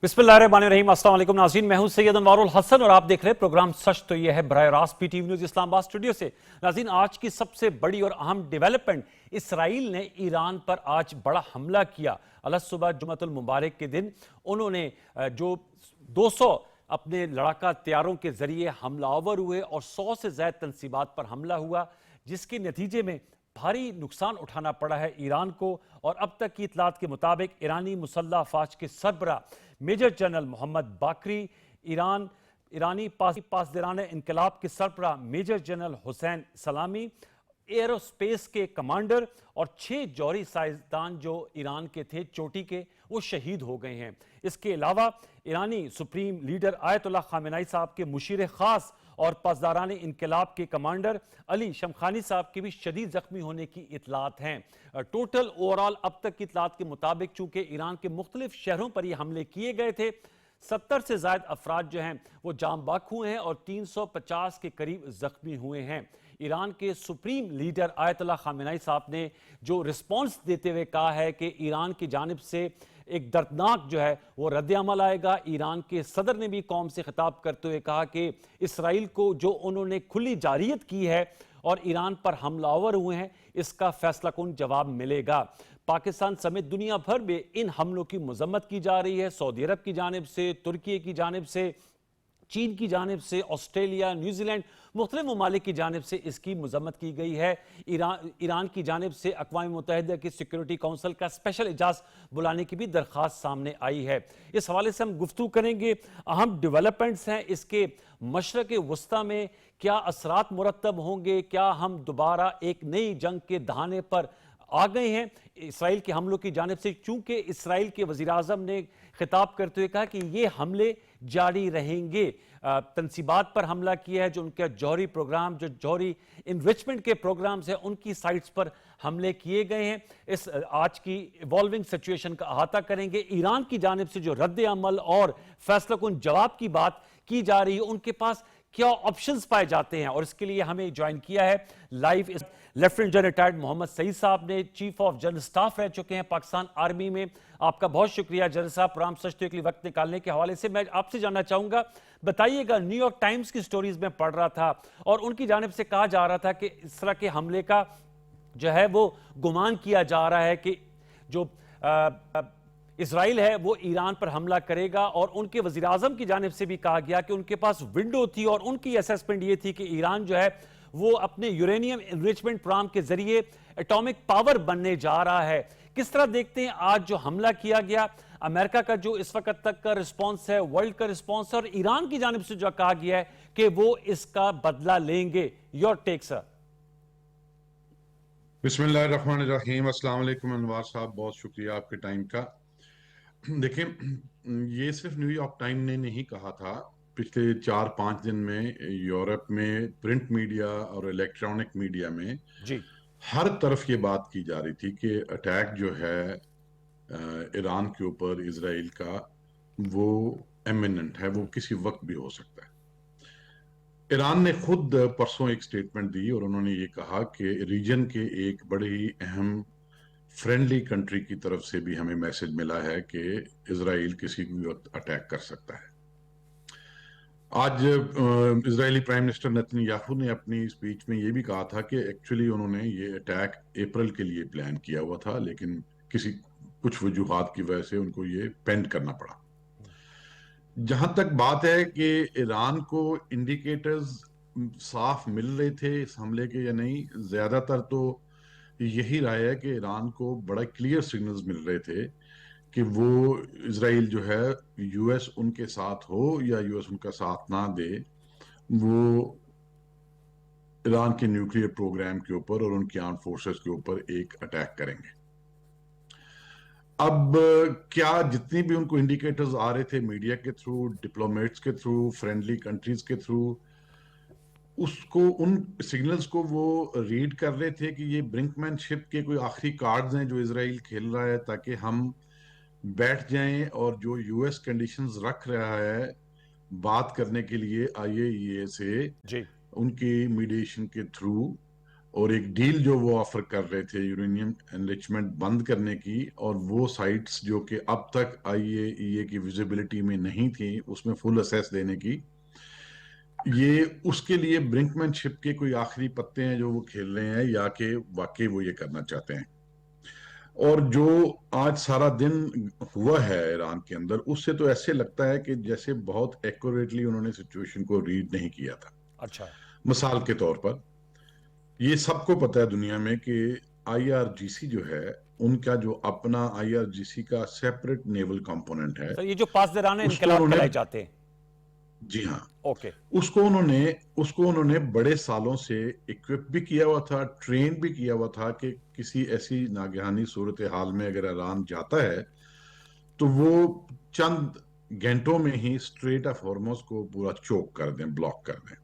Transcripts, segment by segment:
बिस्मिल्लाहिर्रहमानिर्रहीम। अस्सलाम वालेकुम नाज़रीन, मैं हूं सैयद अनवारुल हसन और आप देख रहे हैं प्रोग्राम सच तो ये है बराह रास्त पीटीवी न्यूज़ इस्लामाबाद स्टूडियो से। नाज़रीन, आज की सबसे बड़ी और अहम डेवलपमेंट, इसराइल ने ईरान पर आज बड़ा हमला किया। अलसुबह जुमअतुल मुबारक के दिन उन्होंने जो 200 अपने लड़ाका तैयारों के जरिए हमलावर हुए और 100 से ज़्यादा तनसीबात पर हमला हुआ, जिसके नतीजे में भारी नुकसान उठाना पड़ा है ईरान को। और अब तक की इतलात के मुताबिक ईरानी मुसल्लह अफवाज के सरबरा मेजर जनरल मोहम्मद बाकरी, ईरानी पासदारान इनकलाब के सरबरा मेजर जनरल हुसैन सलामी, एयरोस्पेस के कमांडर और 6 जौहरी साइंसदान जो ईरान के थे चोटी के, वो शहीद हो गए हैं। इसके अलावा ईरानी सुप्रीम लीडर आयतुल्लाह खामेनी साहब के मुशीर खास और पासदारान इनकलाब के कमांडर अली शमखानी साहब के भी शदीद जख्मी होने की इतलात हैं। टोटल ओवरऑल अब तक की इतलात के मुताबिक चूंकि ईरान के मुख्तलिफ शहरों पर ये हमले किए गए थे, 70 से ज्यादा अफराद जो हैं वो जाम बाक हुए हैं और 350 के करीब जख्मी हुए हैं। ईरान के सुप्रीम लीडर आयतुल्लाह खामेनी साहब ने जो रिस्पॉन्स देते हुए कहा है कि ईरान की जानिब से एक दर्दनाक जो है वो रद्द अमल आएगा। ईरान के सदर ने भी कौम से खिताब करते हुए कहा कि इसराइल को जो उन्होंने खुली जारियत की है और ईरान पर हमलावर हुए हैं, इसका फैसला कौन जवाब मिलेगा। पाकिस्तान समेत दुनिया भर में इन हमलों की मजम्मत की जा रही है। सऊदी अरब की जानिब से, तुर्की की जानिब से, चीन की जानिब से, ऑस्ट्रेलिया, न्यूजीलैंड, मुख्तलिफ ममालिक की जानिब से इसकी मजम्मत की गई है। ईरान की जानिब से अक़वाम मुत्तहिदा की सिक्योरिटी काउंसिल का स्पेशल इजलास बुलाने की भी दरख्वास्त सामने आई है। इस हवाले से हम गुफ्तगू करेंगे। अहम डेवलपमेंट्स हैं, इसके मशरक़ वस्ता में क्या असरात मुरतब होंगे, क्या हम दोबारा एक नई जंग के दहाने पर आ गए हैं इसराइल के हमलों की जानिब से। चूंकि इसराइल के वज़ीर आज़म ने खिताब करते हुए कहा कि ये हमले जारी रहेंगे। तनसीबात पर हमला किया है, जो उनका जौहरी प्रोग्राम, जो जौहरी इन्रिचमेंट के प्रोग्राम्स हैं, उनकी साइट्स पर हमले किए गए हैं। इस आज की इवॉल्विंग सिचुएशन का अहाता करेंगे। ईरान की जानिब से जो रद्द अमल और फैसला कुन जवाब की बात की जा रही है, उनके पास क्या ऑप्शंस पाए जाते हैं, और इसके लिए हमें ज्वाइन किया है live lieutenant general retired Mohammad Saeed sahab ने, चीफ ऑफ जनरल स्टाफ रह चुके हैं पाकिस्तान आर्मी में। आपका बहुत शुक्रिया जनरल साहब प्रोग्राम सच तो के लिए वक्त निकालने के हवाले से। मैं आपसे जानना चाहूंगा, बताइएगा, न्यूयॉर्क टाइम्स की स्टोरीज में पढ़ रहा था और उनकी जानिब से कहा जा रहा था कि इस तरह के हमले का जो है वो गुमान किया जा रहा है कि जो इसराइल है वो ईरान पर हमला करेगा, और उनके वज़ीर आज़म की जानिब से भी कहा गया कि उनके पास विंडो थी और उनकी असेसमेंट ये थी कि ईरान जो है वो अपने यूरेनियम एनरिचमेंट प्रोग्राम के जरिए एटॉमिक पावर बनने जा रहा है। किस तरह देखते हैं आज जो हमला किया गया, अमेरिका का जो इस वक्त तक का रिस्पॉन्स है, वर्ल्ड का रिस्पॉन्स है, और ईरान की जानिब से जो कहा गया है कि वो इसका बदला लेंगे। Your take sir. बिस्मिल्लाहिर्रहमानिर्रहीम। अस्सलाम वालेकुम अनवार साहब, बहुत शुक्रिया आपके टाइम का। देखिए, ये सिर्फ न्यूयॉर्क टाइम ने नहीं कहा था। पिछले 4-5 दिन में यूरोप में प्रिंट मीडिया और इलेक्ट्रॉनिक मीडिया में जी, हर तरफ ये बात की जा रही थी कि अटैक जो है ईरान के ऊपर इजराइल का, वो इमिनेंट है, वो किसी वक्त भी हो सकता है। ईरान ने खुद परसों एक स्टेटमेंट दी और उन्होंने ये कहा कि रीजन के एक बड़े ही अहम फ्रेंडली कंट्री की तरफ से भी हमें मैसेज मिला है कि इजराइल किसी भी वक्त अटैक कर सकता है। आज इजरायली प्राइम मिनिस्टर नेतन्याहू ने अपनी स्पीच में ये भी कहा था कि एक्चुअली उन्होंने ये अटैक अप्रैल के लिए प्लान किया हुआ था, लेकिन किसी कुछ वजूहात की वजह से उनको ये पेंड करना पड़ा। जहां तक बात है कि ईरान को इंडिकेटर्स साफ मिल रहे थे इस हमले के या नहीं, ज्यादातर तो यही राय है कि ईरान को बड़ा क्लियर सिग्नल्स मिल रहे थे कि वो इजराइल जो है, यूएस उनके साथ हो या यूएस उनका साथ ना दे, वो ईरान के न्यूक्लियर प्रोग्राम के ऊपर और उनकी आर्म फोर्सेस के ऊपर एक अटैक करेंगे। अब क्या जितनी भी उनको इंडिकेटर्स आ रहे थे मीडिया के थ्रू, डिप्लोमेट्स के थ्रू, फ्रेंडली कंट्रीज के थ्रू, उसको, उन सिग्नल्स को वो रीड कर रहे थे कि ये ब्रिंकमैनशिप के कोई आखिरी कार्ड्स हैं जो इजराइल खेल रहा है, ताकि हम बैठ जाएं और जो यूएस कंडीशंस रख रहा है बात करने के लिए आईएईए से, जी, उनकी मीडिएशन के थ्रू اور ایک ڈیل جو وہ آفر کر رہے تھے یورینیم انریچمنٹ بند کرنے کی، اور وہ سائٹس جو کہ اب تک IAEA کی ویزیبلٹی میں نہیں تھی اس میں فل اسیس دینے کی، یہ اس کے لیے برنکمین شپ کے کوئی آخری پتے ہیں جو وہ کھیل رہے ہیں، یا کہ واقعی وہ یہ کرنا چاہتے ہیں؟ اور جو آج سارا دن ہوا ہے ایران کے اندر، اس سے تو ایسے لگتا ہے کہ جیسے بہت ایکوریٹلی انہوں نے سچویشن کو ریڈ نہیں کیا تھا۔ اچھا، مثال کے طور پر یہ سب کو پتا ہے دنیا میں کہ IRGC جو ہے، ان کا جو اپنا IRGC کا سیپریٹ نیول کمپوننٹ ہے، سر یہ جو پاسداران اس کو انقلاب انہوں نے، کہلائے جاتے ہیں۔ جی ہاں، اوکے، اس کو انہوں نے بڑے سالوں سے اکوپ بھی کیا ہوا تھا، ٹرین بھی کیا ہوا تھا کہ کسی ایسی ناگہانی صورتحال میں اگر ایران جاتا ہے تو وہ چند گھنٹوں میں ہی اسٹریٹ آف ہارموز کو پورا چوک کر دیں، بلاک کر دیں۔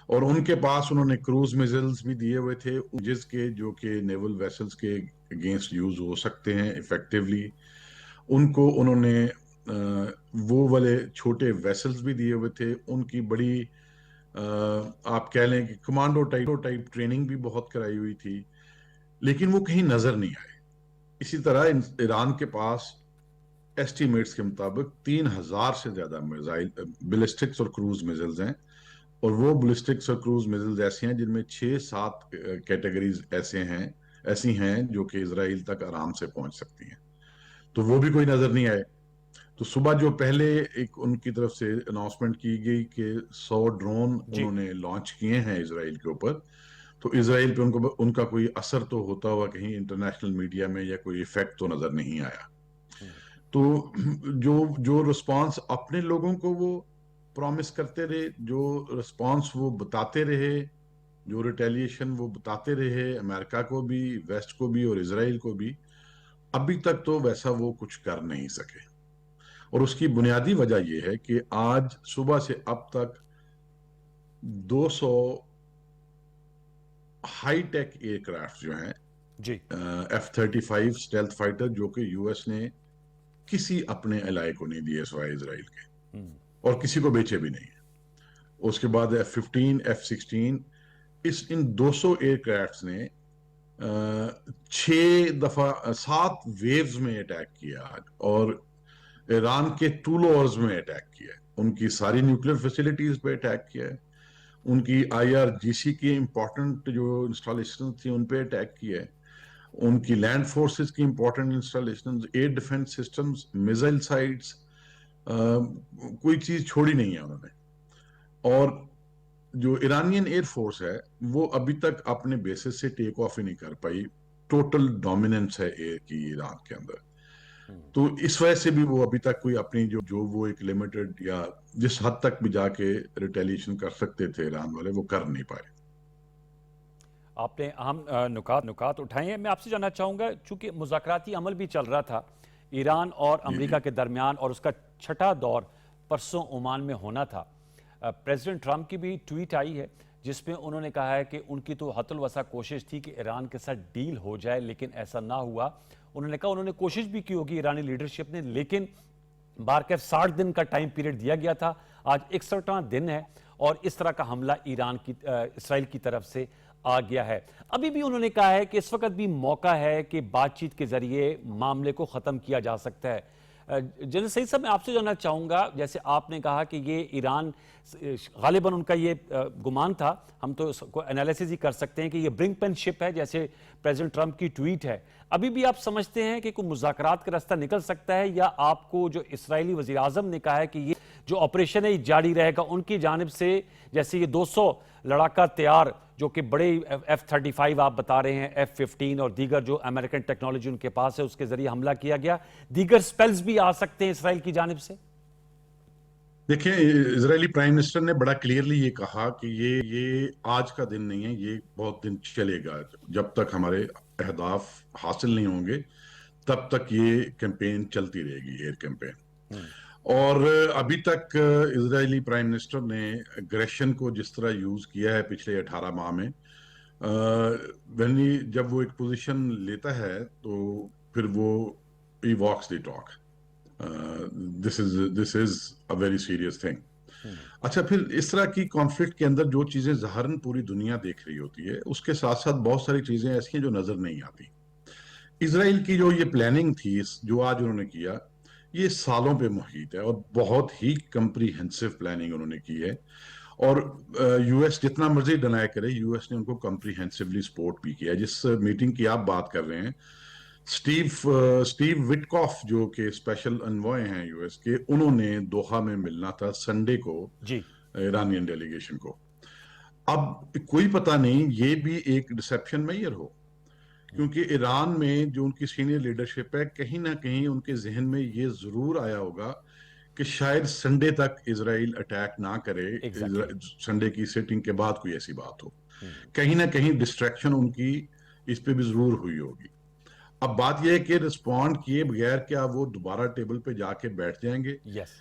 اور ان کے پاس انہوں نے کروز میزائلز بھی دیے ہوئے تھے، جس کے جو کہ نیول ویسلز کے اگینسٹ یوز ہو سکتے ہیں ایفیکٹولی۔ ان کو انہوں نے وہ والے چھوٹے ویسلز بھی دیے ہوئے تھے، ان کی بڑی آپ کہہ لیں کہ کمانڈو ٹائپ ٹریننگ بھی بہت کرائی ہوئی تھی، لیکن وہ کہیں نظر نہیں آئے۔ اسی طرح ایران کے پاس ایسٹیمیٹس کے مطابق 3000 سے زیادہ میزائل، بلسٹکس اور کروز میزائلز ہیں، اور وہ بلسٹکس اور کروز میزائلز ایسے ہیں جن میں 6-7 کیٹیگریز ایسی ہیں جو کہ اسرائیل تک آرام سے پہنچ سکتی ہیں، تو وہ بھی کوئی نظر نہیں آئے۔ تو صبح جو پہلے ایک ان کی طرف سے اناؤنسمنٹ کی گئی کہ 100 ڈرون جی، انہوں نے لانچ کیے ہیں اسرائیل کے اوپر، تو اسرائیل پہ ان کا کوئی اثر تو ہوتا ہوا کہیں انٹرنیشنل میڈیا میں یا کوئی ایفیکٹ تو نظر نہیں آیا۔ تو جو رسپانس اپنے لوگوں کو وہ پرومس کرتے رہے، جو رسپانس وہ بتاتے رہے، جو ریٹیلیشن وہ بتاتے رہے امریکہ کو بھی، ویسٹ کو بھی اور اسرائیل کو بھی، ابھی تک تو ویسا وہ کچھ کر نہیں سکے۔ اور اس کی بنیادی وجہ یہ ہے کہ آج صبح سے اب تک 200 ہائی ٹیک ایئر کرافٹ جو ہیں، جی، F-35 اسٹیلتھ فائٹر، جو کہ US نے کسی اپنے علاقے کو نہیں دیے سوائے اسرائیل کے، اور کسی کو بیچے بھی نہیں۔ اس کے بعد F-15 F-16، ان 200 ایئر کرافٹس نے 7 ویوز میں اٹیک کیا آج، اور ایران کے طول میں اٹیک کیا ہے، ان کی ساری نیوکلیر فیسلٹیز پہ اٹیک کیا ہے، ان کی IRGC کی امپورٹنٹ جو انسٹالیشن تھی ان پہ اٹیک کیا ہے، ان کی لینڈ فورسز کی important installations, air defence systems, missile sites, کوئی چیز چھوڑی نہیں ہے انہوں نے۔ اور جو ایرانین ایئر فورس ہے وہ ابھی تک اپنے بیسس سے ٹیک آف ہی نہیں کر پائی، ٹوٹل ڈومیننس ہے ایئر کی ایران کے اندر۔ تو اس وجہ سے بھی وہ ابھی تک کوئی اپنی جو وہ ایک لمیٹڈ یا جس حد تک بھی جا کے ریٹیلیشن کر سکتے تھے ایران والے، وہ کر نہیں پائے۔ آپ نے اہم نکات اٹھائے ہیں۔ میں آپ سے جاننا چاہوں گا، چونکہ مذاکراتی عمل بھی چل رہا تھا ایران اور امریکہ کے درمیان، اور اس کا چھٹا دور پرسوں عمان میں ہونا تھا، پریزیڈنٹ ٹرمپ کی بھی ٹویٹ آئی ہے جس میں انہوں نے کہا ہے کہ ان کی تو حت الوسع کوشش تھی کہ ایران کے ساتھ ڈیل ہو جائے، لیکن ایسا نہ ہوا۔ انہوں نے کہا انہوں نے کوشش بھی کی ہوگی ایرانی لیڈرشپ نے، لیکن بارکیف 60 دن کا ٹائم پیریڈ دیا گیا تھا، آج 61واں دن ہے، اور اس طرح کا حملہ اسرائیل کی طرف سے آ گیا ہے۔ ابھی بھی انہوں نے کہا ہے کہ اس وقت بھی موقع ہے کہ بات چیت کے ذریعے معاملے کو ختم کیا جا سکتا ہے۔ جنرل سعید صاحب، میں آپ سے جاننا چاہوں گا، جیسے آپ نے کہا کہ یہ ایران غالباً ان کا یہ گمان تھا، ہم تو اس کو انالیسز ہی کر سکتے ہیں کہ یہ برنک پین شپ ہے، جیسے پریزیڈنٹ ٹرمپ کی ٹویٹ ہے۔ ابھی بھی آپ سمجھتے ہیں کہ کوئی مذاکرات کا راستہ نکل سکتا ہے، یا آپ کو جو اسرائیلی وزیر اعظم نے کہا ہے کہ یہ جو آپریشن ہے یہ جاری رہے گا ان کی جانب سے، جیسے یہ 200 لڑاکا تیار جو کہ بڑے F-35 آپ بتا رہے ہیں، F-15 اور دیگر جو امریکن ٹیکنالوجی ان کے پاس ہے، اس کے ذریعے حملہ کیا گیا، دیگر سپیلز بھی آ سکتے ہیں اسرائیل کی جانب سے؟ دیکھیں، اسرائیلی پرائم منسٹر نے بڑا کلیئرلی یہ کہا کہ یہ آج کا دن نہیں ہے، یہ بہت دن چلے گا، جب تک ہمارے اہداف حاصل نہیں ہوں گے تب تک یہ کیمپین چلتی رہے گی، ایئر کیمپین۔ اور ابھی تک اسرائیلی پرائم منسٹر نے اگریشن کو جس طرح یوز کیا ہے پچھلے 18 ماہ میں، جب وہ ایک پوزیشن لیتا ہے تو پھر وہ he walks the talk. This is a very serious thing. अच्छा, फिर इस तरह की कॉन्फ्लिक्ट के अंदर जो चीजें ज़ाहिरन पूरी दुनिया देख रही होती है, उसके साथ साथ बहुत सारी चीजें ऐसी हैं जो नजर नहीं आती। इसराइल की जो ये प्लानिंग थी, जो आज उन्होंने किया, ये सालों पे मुहित है और बहुत ही कम्प्रीहेंसिव प्लानिंग उन्होंने की है। और यूएस जितना मर्जी डिनाई करे, यूएस ने उनको कम्प्रीहेंसिवली सपोर्ट भी किया है। जिस मीटिंग की आप बात कर रहे हैं, स्टीव विटकॉफ जो कि स्पेशल अनवॉय हैं यूएस के, उन्होंने दोहा में मिलना था संडे को जी। ईरानियन डेलीगेशन को। अब कोई पता नहीं ये भी एक डिसेप्शन मेजर हो, क्योंकि ईरान में जो उनकी सीनियर लीडरशिप है, कहीं ना कहीं उनके जहन में ये जरूर आया होगा कि शायद संडे तक इजराइल अटैक ना करे, एग्जैक्टली। संडे की सिटिंग के बाद कोई ऐसी बात हो। कहीं ना कहीं डिस्ट्रैक्शन उनकी इस पे भी जरूर हुई होगी। अब बात यह है कि रिस्पॉन्ड किए बगैर क्या वो दोबारा टेबल पे जाके बैठ जाएंगे? यस।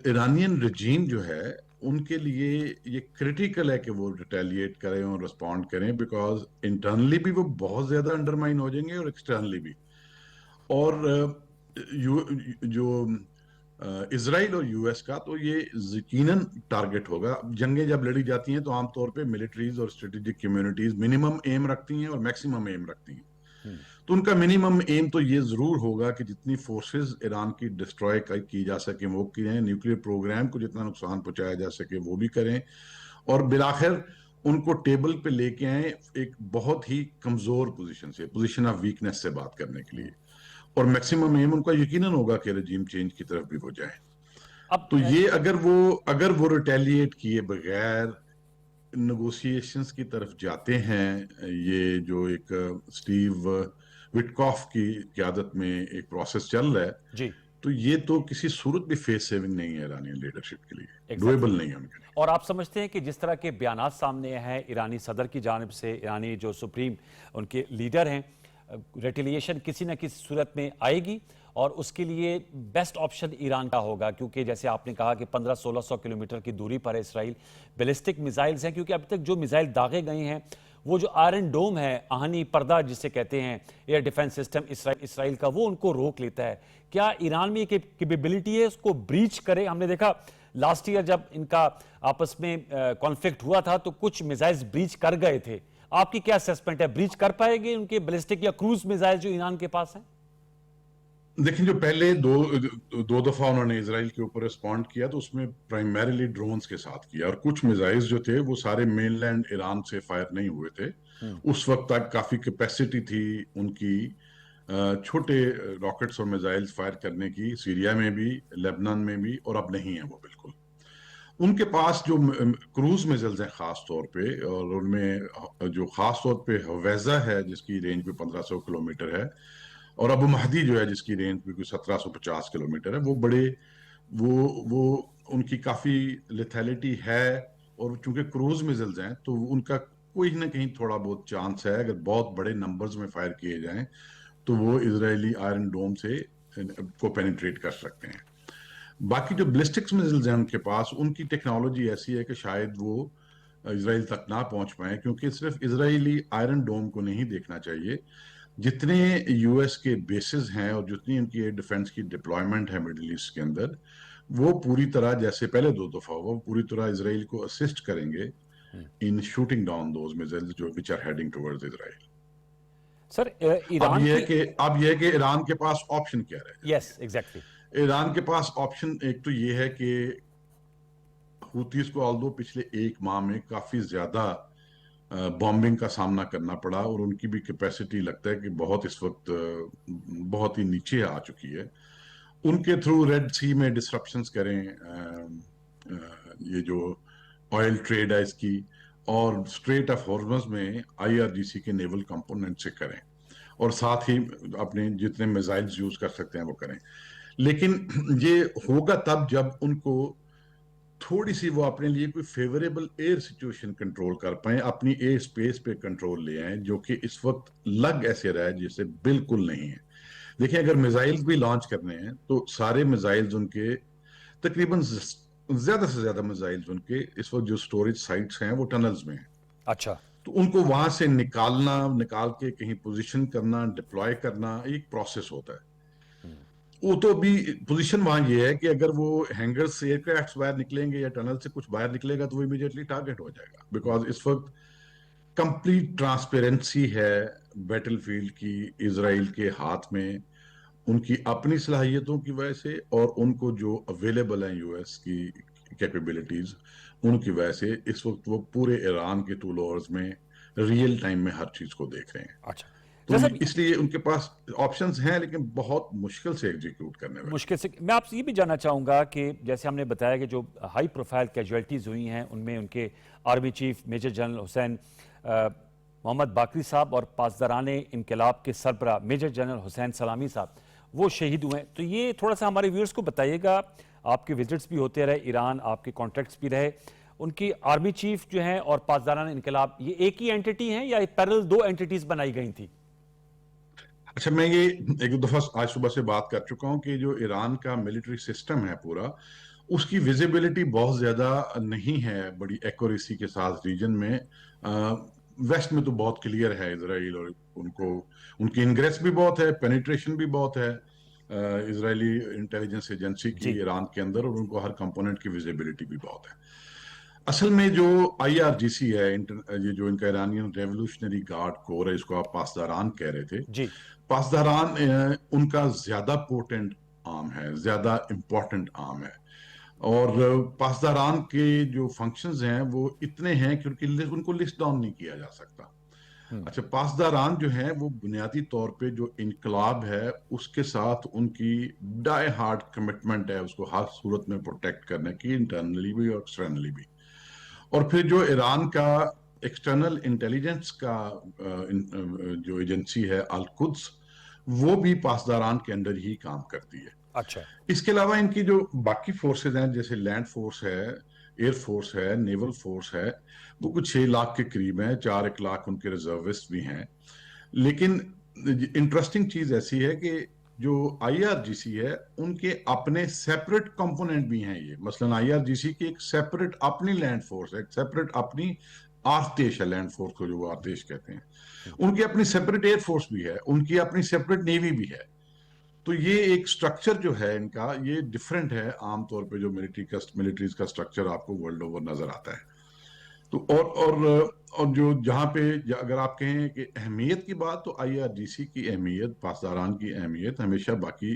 ईरानियन रजीम जो है, उनके लिए ये क्रिटिकल है कि वो रिटेलिएट करें और रिस्पॉन्ड करें, बिकॉज इंटरनली भी वो बहुत ज्यादा अंडरमाइन हो जाएंगे और एक्सटर्नली भी। और जो इसराइल और यूएस का तो ये यकीनन टारगेट होगा। जंगें जब लड़ी जाती हैं तो आमतौर पे मिलिट्रीज और स्ट्रेटेजिक कम्युनिटीज मिनिमम एम रखती हैं और मैक्सिमम एम रखती हैं। तो उनका मिनिमम एम तो ये जरूर होगा कि जितनी फोर्सेस ईरान की डिस्ट्रॉय की जा सके वो करें, न्यूक्लियर प्रोग्राम को जितना नुकसान पहुंचाया जा सके वो भी करें, और बिलाखिर उनको टेबल पे लेके आए एक बहुत ही कमजोर पोजीशन से, पोजीशन ऑफ वीकनेस से बात करने के लिए। और मैक्सिमम एम उनका यकीनन होगा कि रजीम चेंज की तरफ भी वो जाए। अब तो ये अगर वो रिटेलिएट किए बगैर नेगोशिएशंस की तरफ जाते हैं, ये जो एक स्टीव विटकॉफ की क़यादत में एक प्रोसेस चल रहा है, जी। तो ये तो किसी सूरत भी फेस सेविंग नहीं है ईरानी लीडरशिप के लिए, Exactly. डुएबल नहीं है उनके लिए। और आप समझते हैं कि जिस तरह के बयानात सामने हैं ईरानी सदर की जानिब से, ईरानी जो सुप्रीम उनके लीडर हैं, रेटिलिएशन किसी न किसी सूरत में आएगी और उसके लिए बेस्ट ऑप्शन ईरान का होगा, क्योंकि जैसे आपने कहा कि 1500-1600 किलोमीटर की दूरी पर है इसराइल। बैलिस्टिक मिसाइल्स हैं, क्योंकि अब तक जो मिसाइल दागे गए हैं वो जो आयरन डोम है, आहनी पर्दा जिसे कहते हैं, एयर डिफेंस सिस्टम इसराइल का, वो उनको रोक लेता है। क्या ईरान में ये कैपेबिलिटी है उसको ब्रीच करे? हमने देखा लास्ट ईयर जब इनका आपस में कॉन्फ्लिक्ट हुआ था तो कुछ मिसाइल्स ब्रीच कर गए थे। आपकी क्या असेसमेंट है, ब्रीच कर पाएंगे उनके बैलिस्टिक या क्रूज मिसाइल जो ईरान के पास हैं? देखिए, जो पहले दो दफा उन्होंने इसराइल के ऊपर रिस्पॉन्ड किया तो उसमें प्राइमरीली ड्रोन्स के साथ किया, और कुछ मिसाइल्स जो थे वो सारे मेनलैंड ईरान से फायर नहीं हुए थे। उस वक्त तक काफी कैपेसिटी थी उनकी छोटे रॉकेट्स और मिसाइल्स फायर करने की, सीरिया में भी, लेबनान में भी, और अब नहीं है वो बिल्कुल। उनके पास जो क्रूज मिसाइल्स हैं खास तौर पे, और उनमें जो खास तौर पे हवैजा है जिसकी रेंज भी 1500 किलोमीटर है, और अबू महदी जो है जिसकी रेंज भी कोई 1750 किलोमीटर है, वो बड़े वो उनकी काफी लिथैलिटी है। और चूंकि क्रूज मिसाइल्स हैं तो उनका कोई ना कहीं थोड़ा बहुत चांस है, अगर बहुत बड़े नंबर्स में फायर किए जाएं तो वो इजरायली आयरन डोम से को पेनिट्रेट कर सकते हैं। बाकी जो बैलिस्टिक्स मिसाइल्स हैं उनके पास, उनकी टेक्नोलॉजी ऐसी है कि शायद वो इसराइल तक ना पहुंच पाए, क्योंकि सिर्फ इजरायली आयरन डोम को नहीं देखना चाहिए। जितने यूएस के बेसिस हैं और जितनी उनकी एयर डिफेंस की डिप्लॉयमेंट है मिडिल ईस्ट के अंदर, वो पूरी तरह, जैसे पहले दो दफा हुआ, वो पूरी तरह इसराइल को असिस्ट करेंगे in shooting down those missiles जो which are heading towards Israel. Sir अब ईरान यह है की कि अब यह है कि ईरान के पास ऑप्शन क्या रहे। Yes exactly. ईरान के पास ऑप्शन एक तो ये है कि हुतीस को ऑल्दो पिछले एक माह में काफी ज्यादा बॉम्बिंग का सामना करना पड़ा, और उनकी भी कैपेसिटी लगता है कि बहुत इस वक्त बहुत ही नीचे आ चुकी है। उनके थ्रू रेड सी में डिसरप्शंस करें, ये जो ऑयल ट्रेड है इसकी, और स्ट्रेट ऑफ हॉर्मज में आईआरजीसी के नेवल कंपोनेंट से करें, और साथ ही अपने जितने मिसाइल्स यूज कर सकते हैं वो करें। लेकिन ये होगा तब जब उनको थोड़ी सी वो अपने लिए कोई फेवरेबल एयर सिचुएशन कंट्रोल कर पाए, अपनी एयर स्पेस पे कंट्रोल ले आए, जो कि इस वक्त लग ऐसे रहा है जैसे बिल्कुल नहीं है। देखिए, अगर मिसाइल्स भी लॉन्च करने हैं तो सारे मिसाइल्स उनके तकरीबन ज्यादा से ज्यादा मिसाइल्स उनके इस वक्त जो स्टोरेज साइट्स हैं वो टनल्स में हैं। अच्छा। तो उनको वहां से निकाल के कहीं पोजीशन करना, डिप्लॉय करना एक प्रोसेस होता है। وہ تو بھی پوزیشن وہاں یہ ہے کہ اگر وہ ہینگر سے ایئر کرافٹ باہر نکلیں گے یا ٹنل سے کچھ باہر نکلے گا تو وہ امیڈیٹلی ٹارگیٹ ہو جائے گا، بیکاز اس وقت کمپلیٹ ٹرانسپیرنسی ہے بیٹل فیلڈ کی اسرائیل کے ہاتھ میں، ان کی اپنی صلاحیتوں کی وجہ سے اور ان کو جو اویلیبل ہیں یو ایس کی کیپیبلٹیز ان کی وجہ سے اس وقت وہ پورے ایران کے ٹول اوورز میں ریئل ٹائم میں ہر چیز کو دیکھ رہے ہیں. اچھا تو جیسا اس لیے ان کے پاس آپشنز ہیں لیکن بہت مشکل سے ایگزیکیوٹ کرنے والے. مشکل سے میں آپ سے یہ بھی جاننا چاہوں گا کہ جیسے ہم نے بتایا کہ جو ہائی پروفائل کیجویلٹیز ہوئی ہیں ان میں ان کے آرمی چیف میجر جنرل حسین محمد باقری صاحب اور پاسداران انقلاب کے سربراہ میجر جنرل حسین سلامی صاحب وہ شہید ہوئے ہیں. تو یہ تھوڑا سا ہمارے ویورز کو بتائیے گا، آپ کے وزٹس بھی ہوتے رہے ایران، آپ کے کانٹیکٹس بھی رہے، ان کی آرمی چیف جو ہیں اور پاسداران انقلاب یہ ایک ہی اینٹی ہیں یا پیرل دو اینٹیز بنائی گئی تھیں؟ اچھا، میں یہ ایک دو دفعہ آج صبح سے بات کر چکا ہوں کہ جو ایران کا ملٹری سسٹم ہے پورا، اس کی ویزیبلٹی بہت زیادہ نہیں ہے بڑی ایکوریسی کے ساتھ ریجن میں. ویسٹ میں تو بہت کلیئر ہے اسرائیل، اور ان کی انگریس بھی بہت ہے، پینیٹریشن بھی بہت ہے اسرائیلی انٹیلیجنس ایجنسی کی جی ایران کے اندر، اور ان کو ہر کمپوننٹ کی ویزیبلٹی بھی بہت ہے. اصل میں جو آئی آر جی سی ہے، یہ جو ان کا ایرانین ریولوشنری گارڈ کور ہے، اس کو آپ پاسداران کہہ رہے تھے، جی پاسداران ان کا زیادہ پوٹنٹ آرم ہے، زیادہ امپورٹنٹ آرم ہے. اور پاسداران کے جو فنکشنز ہیں وہ اتنے ہیں کہ ان کو لسٹ ڈاؤن نہیں کیا جا سکتا. اچھا، پاسداران جو ہیں وہ بنیادی طور پہ جو انقلاب ہے اس کے ساتھ ان کی ڈائی ہارڈ کمٹمنٹ ہے اس کو ہر صورت میں پروٹیکٹ کرنے کی، انٹرنلی بھی اور ایکسٹرنلی بھی. اور پھر جو ایران کا ایکسٹرنل انٹیلیجنس کا جو ایجنسی ہے القدس، وہ بھی پاسداران کے اندر ہی کام کرتی ہے. اچھا اس کے علاوہ ان کی جو باقی فورسز ہیں جیسے لینڈ فورس ہے، ایئر فورس ہے، نیول فورس ہے، وہ کچھ 6 لاکھ کے قریب ہیں، 4 لاکھ ان کے ریزروسٹ بھی ہیں. لیکن انٹرسٹنگ چیز ایسی ہے کہ جو آئی آر جی سی ہے ان کے اپنے سیپریٹ کمپوننٹ بھی ہیں. یہ مثلا آئی آر جی سی کی ایک سیپریٹ اپنی لینڈ فورس ہے، ایک سیپریٹ اپنی آرتیش ہے، لینڈ فورس کو جو وہ آرتیش کہتے ہیں. ان کی اپنی سیپریٹ ایئر فورس بھی ہے، ان کی اپنی سیپریٹ نیوی بھی ہے. تو یہ ایک سٹرکچر جو ہے ان کا یہ ڈیفرنٹ ہے عام طور پہ جو ملٹریز کا سٹرکچر آپ کو ورلڈ اوور نظر آتا ہے. تو اور جو جہاں پہ اگر آپ کہیں کہ اہمیت کی بات، تو آئی آر جی سی کی اہمیت، پاسداران کی اہمیت ہمیشہ باقی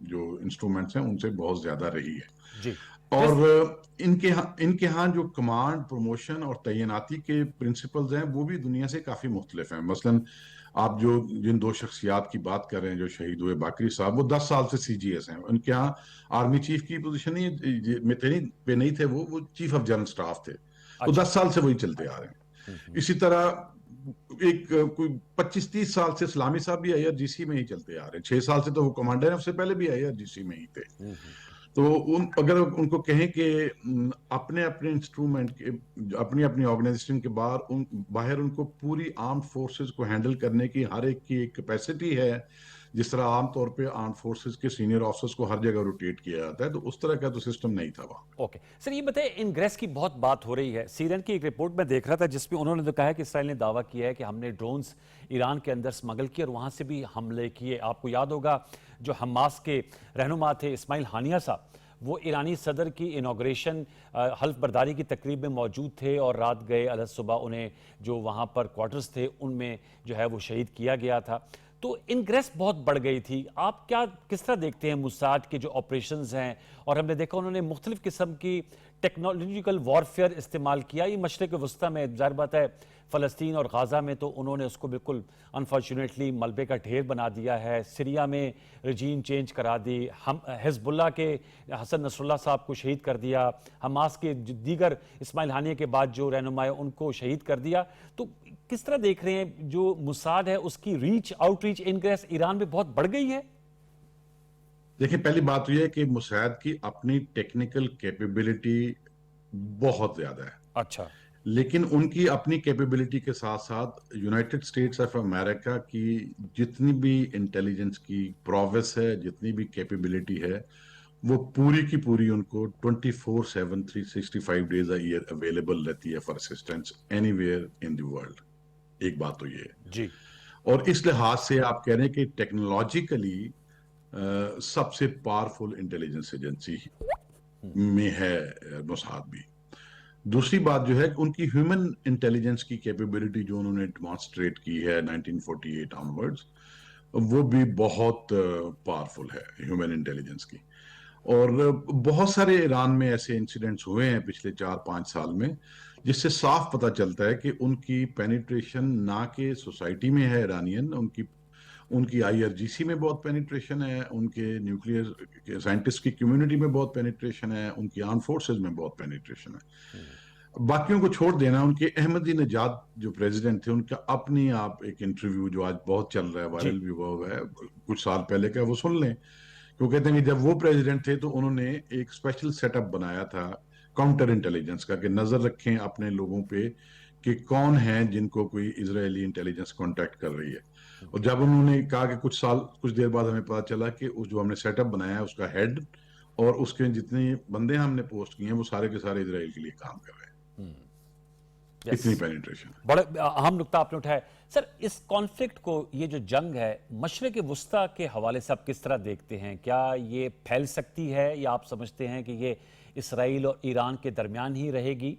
جو انسٹرومنٹس ہیں ان سے بہت زیادہ رہی ہے. جی اور ان کے ہاں جو کمانڈ، پروموشن اور تعیناتی کے پرنسپلز ہیں وہ بھی دنیا سے کافی مختلف ہیں. مثلا آپ جن 2 شخصیات کی بات کر رہے ہیں جو شہید ہوئے، باقری صاحب، وہ 10 سال سے سی جی ایس ہیں. ان کے ہاں آرمی چیف کی پوزیشن پہ نہیں تھے، وہ چیف آف جنرل سٹاف تھے. وہ اچھا 10 سال سے وہی چلتے آ رہے ہیں. اسی طرح کوئی 25-30 سال سے اسلامی صاحب بھی آئی آر جی سی میں ہی چلتے آ رہے ہیں. 6 سال سے تو وہ کمانڈر ہیں، اس سے پہلے بھی آئی آر جی سی میں ہی تھے. تو اگر ان کو کہیں کہ اپنے انسٹرومنٹ کے، اپنی آرگنائزیشن کے باہر ان کو پوری آرمڈ فورسز کو ہینڈل کرنے کی ہر ایک کی ایک کیپیسٹی ہے، جس طرح عام طور پہ آرمڈ فورسز کے سینئر آفیسرز کو ہر جگہ روٹیٹ کیا جاتا ہے، تو اس طرح کا تو سسٹم نہیں تھا وہاں. اوکے سر، یہ بتائیں انگریس کی بہت بات ہو رہی ہے. سیرین کی ایک رپورٹ میں دیکھ رہا تھا جس میں انہوں نے تو کہا ہے کہ اسرائیل نے دعویٰ کیا ہے کہ ہم نے ڈرونز ایران کے اندر سمگل کیے اور وہاں سے بھی حملے کیے. آپ کو یاد ہوگا جو حماس کے رہنما تھے اسماعیل ہانیہ صاحب، وہ ایرانی صدر کی انوگریشن حلف برداری کی تقریب میں موجود تھے اور رات گئے، علیہ صبح انہیں جو وہاں پر کوارٹرز تھے ان میں جو ہے وہ شہید کیا گیا تھا. تو انگریس بہت بڑھ گئی تھی. آپ کس طرح دیکھتے ہیں موساد کے جو آپریشنز ہیں؟ اور ہم نے دیکھا انہوں نے مختلف قسم کی ٹیکنالوجیکل وارفیئر استعمال کیا. یہ مشرق وسطیٰ میں ظاہر بات ہے فلسطین اور غازہ میں تو انہوں نے اس کو بالکل انفارچونیٹلی ملبے کا ڈھیر بنا دیا ہے. سیریا میں رجیم چینج کرا دی، حزب اللہ کے حسن نصر اللہ صاحب کو شہید کر دیا، حماس کے دیگر اسماعیل ہانیہ کے بعد جو رہنما ہے ان کو شہید کر دیا. تو کس طرح دیکھ رہے ہیں جو موساد ہے اس کی آؤٹ ریچ انگریس ایران میں بہت بڑھ گئی ہے؟ دیکھیں، پہلی بات تو یہ ہے کہ موساد کی اپنی ٹیکنیکل کیپیبلٹی بہت زیادہ ہے، اچھا لیکن ان کی اپنی کیپیبلٹی کے ساتھ ساتھ یونائٹڈ اسٹیٹس آف امریکہ کی جتنی بھی انٹیلیجنس کی پروویس ہے، جتنی بھی کیپیبلٹی ہے، وہ پوری کی پوری ان کو 24/7 365 ڈیز اے ایئر اویلیبل رہتی ہے for assistance any where in the world. ایک بات تو یہ ہے. جی اور اس لحاظ سے آپ کہہ رہے ہیں کہ ٹیکنالوجیکلی सबसे पावरफुल इंटेलिजेंस एजेंसी में है मोसाद भी। दूसरी बात जो है कि उनकी ह्यूमन इंटेलिजेंस की कैपेबिलिटी जो उन्होंने डिमॉन्स्ट्रेट की है 1948 ऑनवर्ड्स, वो भी बहुत पावरफुल है ह्यूमन इंटेलिजेंस की। और बहुत सारे ईरान में ऐसे इंसिडेंट्स हुए हैं पिछले 4-5 साल में, जिससे साफ पता चलता है कि उनकी पेनिट्रेशन ना कि सोसाइटी में है ईरानियन, उनकी उनकी आईआरजीसी में बहुत पेनिट्रेशन है, उनके न्यूक्लियर साइंटिस्ट की कम्युनिटी में बहुत पेनिट्रेशन है, उनकी आर्म फोर्सेस में बहुत पेनिट्रेशन है। बाकियों को छोड़ देना, उनके अहमदी नजाद जो प्रेसिडेंट थे, उनका अपनी आप एक इंटरव्यू जो आज बहुत चल रहा है, जी। वायरल भी हुआ है कुछ साल पहले का, वो सुन लें। वो कहते हैं कि जब वो प्रेसिडेंट थे तो उन्होंने एक स्पेशल सेटअप बनाया था काउंटर इंटेलिजेंस का, कि नजर रखें अपने लोगों पे कि कौन है जिनको कोई इजरायली इंटेलिजेंस कांटेक्ट कर रही है। और जब उन्होंने कहा कि कुछ देर बाद हमें पता चला कि उस जो हमने सेटअप बनाया है उसका हेड और उसके जितने बंदे हमने पोस्ट किए हैं वो सारे के सारे इजराइल के लिए काम कर रहे हैं। Yes. इतनी पेनिट्रेशन। बड़े अहम नुकता आपने उठाया सर। इस कॉन्फ्लिक्ट को, ये जो जंग है, मशरिक वुस्ता के हवाले से आप किस तरह देखते हैं? क्या ये फैल सकती है या आप समझते हैं कि ये इसराइल और ईरान के दरमियान ही रहेगी?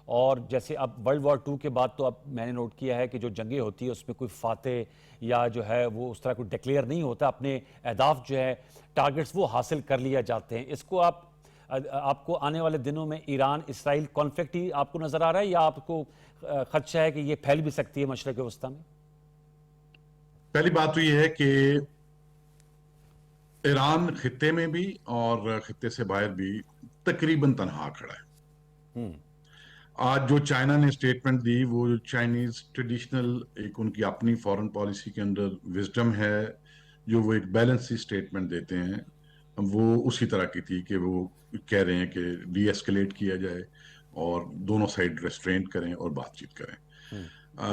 और जैसे अब वर्ल्ड वॉर 2 के बाद तो अब मैंने नोट किया है कि जो जंगें होती है उसमें कोई फातेह या जो है वो उस तरह कोई डिक्लेयर नहीं होता, अपने अहदाफ जो है टारगेट्स वो हासिल कर लिया जाते हैं। इसको आपको आने वाले दिनों में ईरान इसराइल कॉन्फ्लिक्ट ही आपको नजर आ रहा है या आपको खदशा है कि ये फैल भी सकती है मशरक वस्ता में? पहली बात तो ये है कि ईरान खित्ते में भी और खित्ते से बाहर भी तकरीबन तनहा खड़ा है। आज जो चाइना ने स्टेटमेंट दी, वो चाइनीज ट्रेडिशनल एक उनकी अपनी फॉरेन पॉलिसी के अंदर विजडम है, जो वो एक बैलेंस सी स्टेटमेंट देते हैं, वो उसी तरह की थी कि वो कह रहे हैं कि डी एस्केलेट किया जाए और दोनों साइड रेस्ट्रेंट करें और बातचीत करें।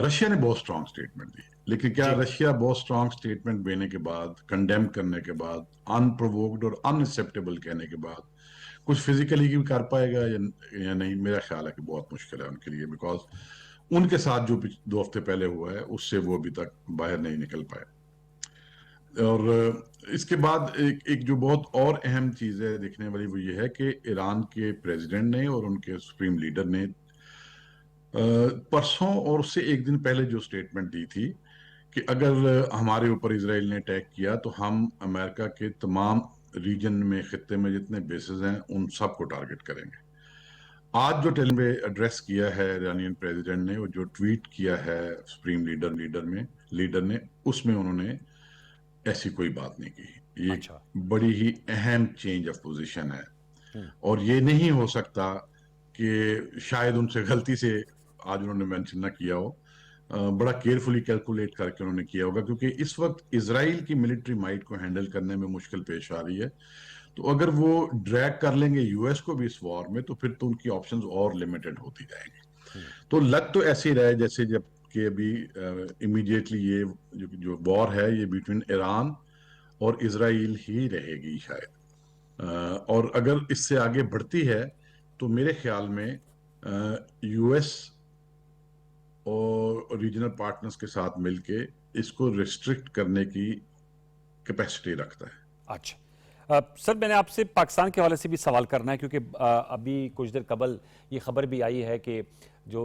रशिया ने बहुत स्ट्रांग स्टेटमेंट दी, लेकिन क्या रशिया बहुत स्ट्रांग स्टेटमेंट देने के बाद, कंडेम करने के बाद, अनप्रोवोक्ड और अनएक्सेप्टेबल कहने के बाद कुछ फिजिकली भी कर पाएगा या नहीं? मेरा ख्याल है कि बहुत मुश्किल है उनके लिए, बिकॉज उनके साथ जो 2 हफ्ते पहले हुआ है उससे वो अभी तक बाहर नहीं निकल पाए। और इसके बाद एक जो बहुत और अहम चीज है देखने वाली, वो ये है कि ईरान के प्रेसिडेंट ने और उनके सुप्रीम लीडर ने परसों और उससे एक दिन पहले जो स्टेटमेंट दी थी कि अगर हमारे ऊपर इजराइल ने अटैक किया तो हम अमेरिका के तमाम रीजन में, खित्ते में जितने बेसेस हैं उन सबको टारगेट करेंगे। आज जो टेलीविजन पे एड्रेस किया है ईरानियन प्रेसिडेंट ने, वो जो ट्वीट किया है सुप्रीम लीडर ने, उसमें उन्होंने ऐसी कोई बात नहीं की। ये अच्छा। बड़ी ही अहम चेंज ऑफ पोजीशन है और ये नहीं हो सकता कि शायद उनसे गलती से आज उन्होंने मेंशन ना किया हो, बड़ा केयरफुली कैलकुलेट करके उन्होंने किया होगा, क्योंकि इस वक्त इसराइल की मिलिट्री माइट को हैंडल करने में मुश्किल पेश आ रही है। तो अगर वो ड्रैग कर लेंगे यूएस को भी इस वॉर में, तो फिर तो उनकी ऑप्शंस और लिमिटेड होती जाएंगी। तो लग तो ऐसे ही रहा है जैसे जब कि अभी इमीडिएटली ये जो वॉर है ये बिटवीन ईरान और इसराइल ही रहेगी शायद। और अगर इससे आगे बढ़ती है तो मेरे ख्याल में यूएस और रीजनल पार्टनर्स के साथ मिलके इसको रिस्ट्रिक्ट करने की कैपेसिटी रखता है। अच्छा सर, मैंने आपसे पाकिस्तान के हवाले से भी सवाल करना है, क्योंकि अभी कुछ देर कबल ये खबर भी आई है कि जो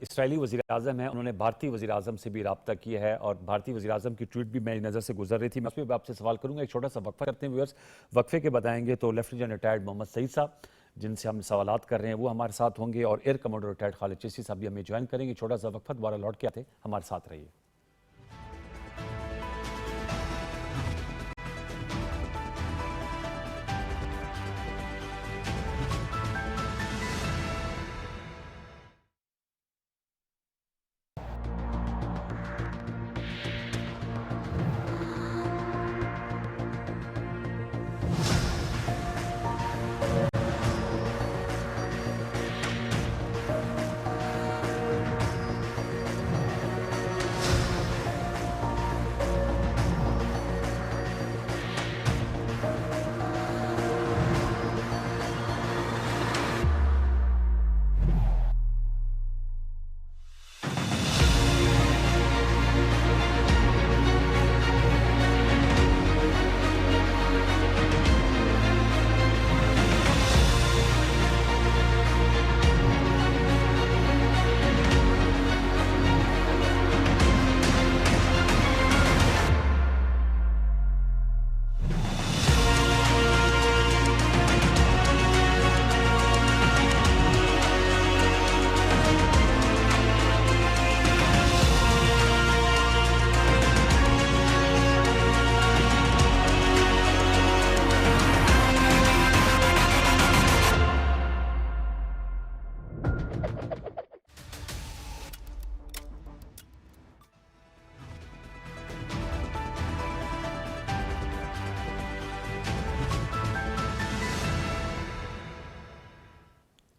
इसराइली वज़ीर आज़म है उन्होंने भारतीय वज़ीर आज़म से भी रब्ता किया है और भारतीय वज़ीर आज़म की ट्वीट भी मेरी नज़र से गुजर रही थी। मैं उस पर आपसे सवाल करूंगा। एक छोटा सा वक्फा करते हैं व्यूअर्स। वक्फे के बताएंगे तो lieutenant general retired Mohammad Saeed sahab, जिनसे हम सवालात कर रहे हैं, वो हमारे साथ होंगे और air commander retired Khalid Chishti साहब भी हमें ज्वाइन करेंगे। छोटा सा वक्फा, दोबारा लौट के आते, हमारे साथ रहिए।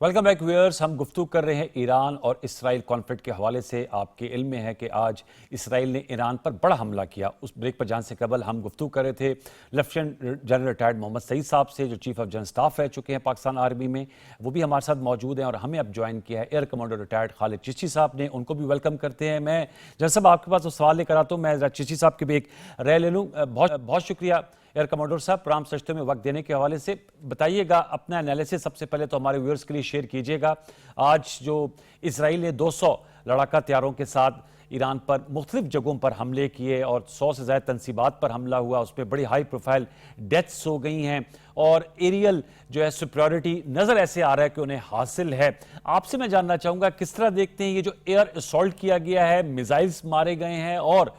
Welcome back viewers. हम गुफ्तगू कर रहे हैं ईरान और इसराइल कॉन्फ्लिक्ट के हवाले से। आपके इल्म में है कि आज इसराइल ने ईरान पर बड़ा हमला किया। उस ब्रेक पर जाने से कबल हम गुफ्तगू कर रहे थे lieutenant general retired Mohammad Saeed sahab से, जो चीफ ऑफ जनरल स्टाफ रह चुके हैं पाकिस्तान आर्मी में। वो भी हमारे साथ मौजूद हैं और हमें अब ज्वाइन किया है air commander retired Khalid Chishti साहब ने। उनको भी वेलकम करते हैं। मैं जनरल साहब आपके पास वो सवाल लेकर आता हूँ, मैं चिश्ती साहब की भी एक राय ले लूँ। बहुत बहुत शुक्रिया एयर कमांडर साहब प्रोग्राम सचते में वक्त देने के हवाले से। बताइएगा अपना एनालिसिस सबसे पहले तो हमारे व्यूअर्स के लिए शेयर कीजिएगा। आज जो इसराइल ने 200 लड़ाका तैयारों के साथ ईरान पर मुख्तलिफ जगहों पर हमले किए और 100 से ज़्यादा तनसीबात पर हमला हुआ, उसमें बड़ी हाई प्रोफाइल डेथ्स हो गई हैं और एरियल जो है सुपरियॉरिटी नज़र ऐसे आ रहा है कि उन्हें हासिल है। आपसे मैं जानना चाहूँगा किस तरह देखते हैं ये जो एयर असॉल्ट किया गया है, मिसाइल्स मारे गए हैं और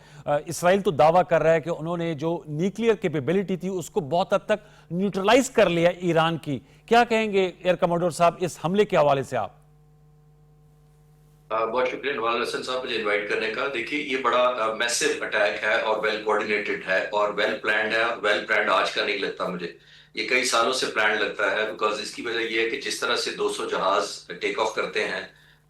इसराइल तो दावा कर रहा है कि उन्होंने जो न्यूक्लियर कैपेबिलिटी थी उसको बहुत हद तक न्यूट्रलाइज कर लिया ईरान की। क्या कहेंगे एयर कमांडर साहब इस हमले के हवाले से आप? बहुत शुक्रिया नवाज हसन साहब मुझे इनवाइट करने का। देखिए ये बड़ा मैसिव अटैक है और वेल कोऑर्डिनेटेड है और वेल प्लान्ड है। वेल प्लान्ड आज का नहीं लगता मुझे, ये कई सालों से प्लान लगता है। बिकॉज इसकी वजह ये है कि जिस तरह से 200 जहाज टेक ऑफ करते हैं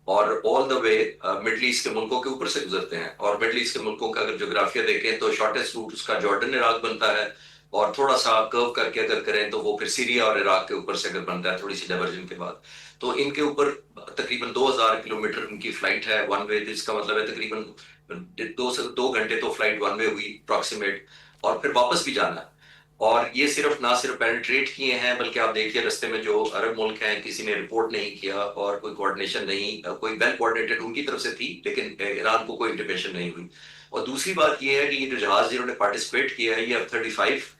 और all the way middle east के मुल्कों के ऊपर से गुजरते हैं, और मिडल ईस्ट के मुल्कों का अगर जोग्राफिया देखें तो शॉर्टेस्ट रूट उसका जॉर्डन इराक बनता है, और थोड़ा सा कर्व करके अगर करें तो वो फिर सीरिया और इराक के ऊपर से अगर बनता है थोड़ी सी डाइवर्जन के बाद। तो इनके ऊपर तकरीबन 2000 किलोमीटर उनकी फ्लाइट है वन वे, जिसका मतलब है तकरीबन 2 घंटे तो फ्लाइट वन वे हुई अप्रॉक्सीमेट, और फिर वापस भी जाना है। और ये सिर्फ ना सिर्फ पेनिट्रेट किए हैं, बल्कि आप देखिए रास्ते में जो अरब मुल्क हैं किसी ने रिपोर्ट नहीं किया और कोई कोऑर्डिनेशन नहीं, कोई वेल कोऑर्डिनेटेड उनकी तरफ से थी लेकिन ईरान को कोई इंटरवेंशन नहीं हुई। और दूसरी बात ये है कि ये जो जहाज जिन्होंने पार्टिसिपेट किया है ये F-35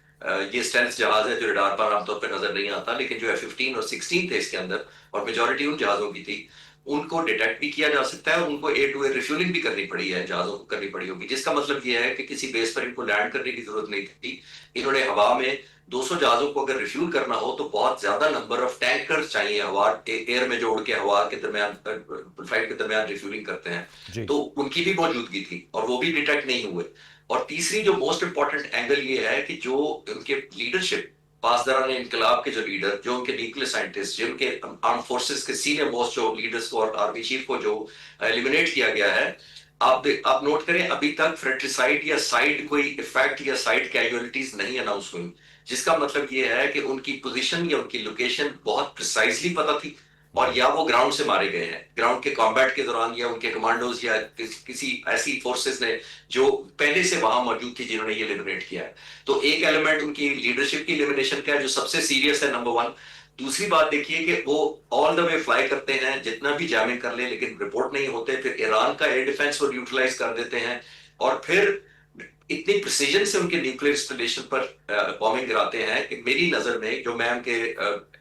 ये स्टेल्थ जहाज है जो रडार पर आमतौर पर नजर नहीं आता, लेकिन जो F-15 और 16 थे इसके अंदर और मेजॉरिटी उन जहाजों की थी, उनको डिटेक्ट भी किया जा सकता है और उनको ए टू ए रिफ्यूलिंग भी करनी पड़ी है, जहाजों को करनी पड़ी होगी। जिसका मतलब ये है कि किसी बेस पर इनको लैंड करने की जरूरत नहीं थी। इन्होंने हवा में 200 जहाजों को अगर रिफ्यूल करना हो तो बहुत ज्यादा नंबर ऑफ टैंकर चाहिए हवा एयर में जोड़ के हवा के दरमियान फ्लाइट के दरमियान रिफ्यूलिंग करते हैं, तो उनकी भी मौजूदगी थी और वो भी डिटेक्ट नहीं हुए। और तीसरी जो मोस्ट इंपॉर्टेंट एंगल ये है कि जो उनके लीडरशिप पासदारान इनकलाब के जो लीडर, जो उनके न्यूक्लियर साइंटिस्ट, जिनके आर्म फोर्सेस के सीनियर मोस्ट जो लीडर्स को और आर्मी चीफ को जो एलिमिनेट किया गया है, आप नोट करें अभी तक फ्रेट्रिसाइड या साइड कोई इफेक्ट या साइड कैजुअलिटीज नहीं अनाउंस हुई, जिसका मतलब ये है कि उनकी पोजीशन या उनकी लोकेशन बहुत प्रिसाइजली पता थी, और या वो ग्राउंड से मारे गए हैं, ग्राउंड के कॉम्बैट के दौरान, या उनके कमांडोज या किसी ऐसी फोर्सेस ने जो पहले से वहां मौजूद थी जिन्होंने ये एलिमिनेट किया है। तो एक एलिमेंट उनकी लीडरशिप की एलिमिनेशन का है जो सबसे सीरियस है, नंबर 1। दूसरी बात देखिए कि वो ऑल द वे फ्लाई करते हैं, जितना भी जैमिंग कर ले लेकिन रिपोर्ट नहीं होते, फिर ईरान का एयर डिफेंस को यूटिलाइज कर देते हैं, और फिर इतनी प्रिसीजन से उनके न्यूक्लियर इंस्टॉलेशन पर बॉम्बिंग गिराते हैं कि मेरी नजर में, जो मैं उनके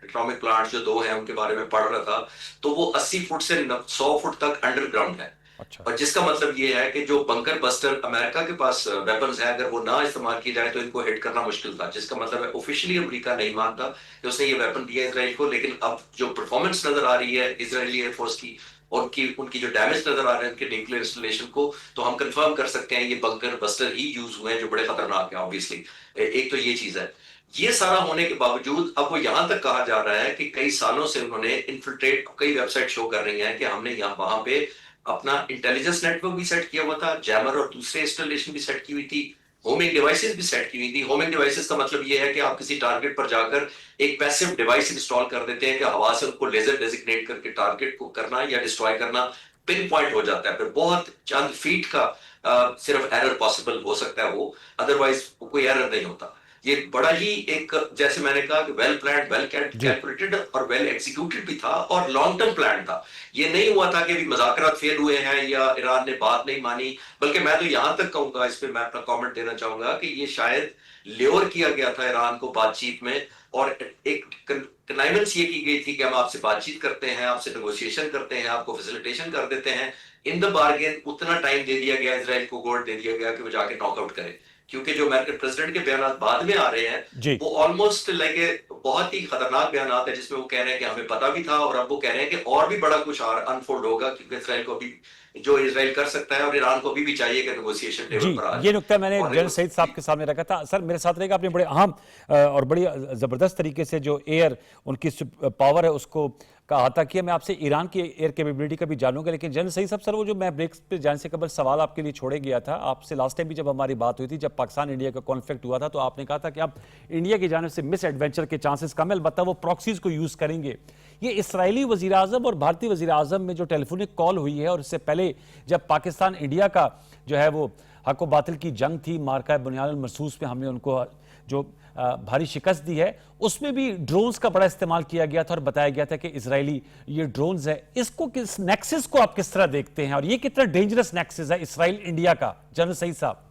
एटॉमिक प्लांट जो 2 हैं उनके बारे में पढ़ रहा था, तो वो 80 फुट से 100 फुट तक अंडरग्राउंड है। अच्छा। और जिसका मतलब ये है कि जो बंकर बस्टर अमेरिका के पास वेपन्स है, अगर वो ना इस्तेमाल की जाए तो इनको हिट करना मुश्किल था। जिसका मतलब है ऑफिशियली अमेरिका नहीं मानता कि उसने ये वेपन दिया इजराइल को, लेकिन अब जो परफॉर्मेंस नजर आ रही है इजरायली एयरफोर्स की और उनकी जो डैमेज नजर आ रहे हैं उनके न्यूक्लियर इंस्टॉलेशन को, तो हम कंफर्म कर सकते हैं ये बंकर बस्टर ही यूज हुए हैं, जो बड़े खतरनाक है ऑब्वियसली। एक तो ये चीज है। ये सारा होने के बावजूद अब वो यहां तक कहा जा रहा है कि कई सालों से उन्होंने इन्फिल्ट्रेट, कई वेबसाइट शो कर रही हैं कि हमने यहाँ वहां पे अपना इंटेलिजेंस नेटवर्क भी सेट किया हुआ था, जैमर और दूसरे इंस्टॉलेशन भी सेट की हुई थी, होमिंग डिवाइसेस भी सेट की हुई थी। होमिंग डिवाइसेस का मतलब ये है कि आप किसी टारगेट पर जाकर एक पैसिव डिवाइस इंस्टॉल कर देते हैं कि हवा से उनको लेजर डेजिग्नेट करके टारगेट को करना या डिस्ट्रॉय करना पिन पॉइंट हो जाता है। फिर बहुत चंद फीट का सिर्फ एरर पॉसिबल हो सकता है, वो अदरवाइज कोई एरर नहीं होता। ये बड़ा ही एक, जैसे मैंने कहा कि वेल प्लान्ड, वेल कैलकुलेटेड और वेल एग्जीक्यूटेड भी था और लॉन्ग टर्म प्लान था। ये नहीं हुआ था कि अभी मुज़ाकरात फेल हुए हैं या ईरान ने बात नहीं मानी, बल्कि मैं तो यहां तक कहूंगा, इस पे मैं अपना कमेंट देना चाहूंगा कि ये शायद ल्योर किया गया था ईरान को बातचीत में, और एक कनाइवेंस ये की गई थी कि हम आपसे बातचीत करते हैं, आपसे नेगोशिएशन करते हैं, आपको फैसिलिटेशन कर देते हैं। इन द बार्गेन उतना टाइम दे दिया गया इजराइल को, गोल्ड दे दिया गया कि वो जाके नॉकआउट करे, क्योंकि जो अमेरिकन प्रेसिडेंट के बयान बाद में आ रहे हैं वो ऑलमोस्ट लाइक बहुत ही खतरनाक बयान है, जिसमें वो कह रहे हैं कि हमें पता भी था, और अब वो कह रहे हैं कि और भी बड़ा कुछ अनफोल्ड होगा, क्योंकि इसराइल को भी जो इजराइल कर सकता है और ईरान को भी चाहिए कि नेगोशिएशन टेबल पर आए। ये नुक्ता मैंने जनरल सईद साहब के सामने रखा था। सर मेरे साथ रहेगा, आपने बड़े अहम और बड़ी जबरदस्त तरीके से जो एयर उनकी पावर है उसको کا अहाता किया। मैं आपसे ईरान की एयर कैपेबिलिटी का भी जानूंगा, लेकिन जनरल सही सब सर, वो जो मैं ब्रेक पे जाने से कबल सवाल आपके लिए छोड़े गया था आपसे लास्ट टाइम भी जब हमारी बात हुई थी, जब पाकिस्तान इंडिया का कॉन्फ्लिक्ट हुआ था, तो आपने कहा था कि अब इंडिया की जानिब से मिस एडवेंचर के चांसेस कम है, अलबत्ता वो प्रॉक्सीज को यूज़ करेंगे। ये इसराइली वज़ीर आज़म और भारतीय वज़ीर आज़म में जो टेलीफोनिक कॉल हुई है, और इससे पहले जब पाकिस्तान इंडिया का जो है वो हक व बातिल की जंग थी, मार्का बुनियाद अल मरसूस में हमने उनको जो भारी शिकस्त दी है, उसमें भी ड्रोन्स का बड़ा इस्तेमाल किया गया था और बताया गया था कि इजरायली ये ड्रोन्स है। इसको किस नेक्सस को आप किस तरह देखते हैं, और ये कितना डेंजरस नेक्सस है इसराइल इंडिया का, जनरल सईद साहब?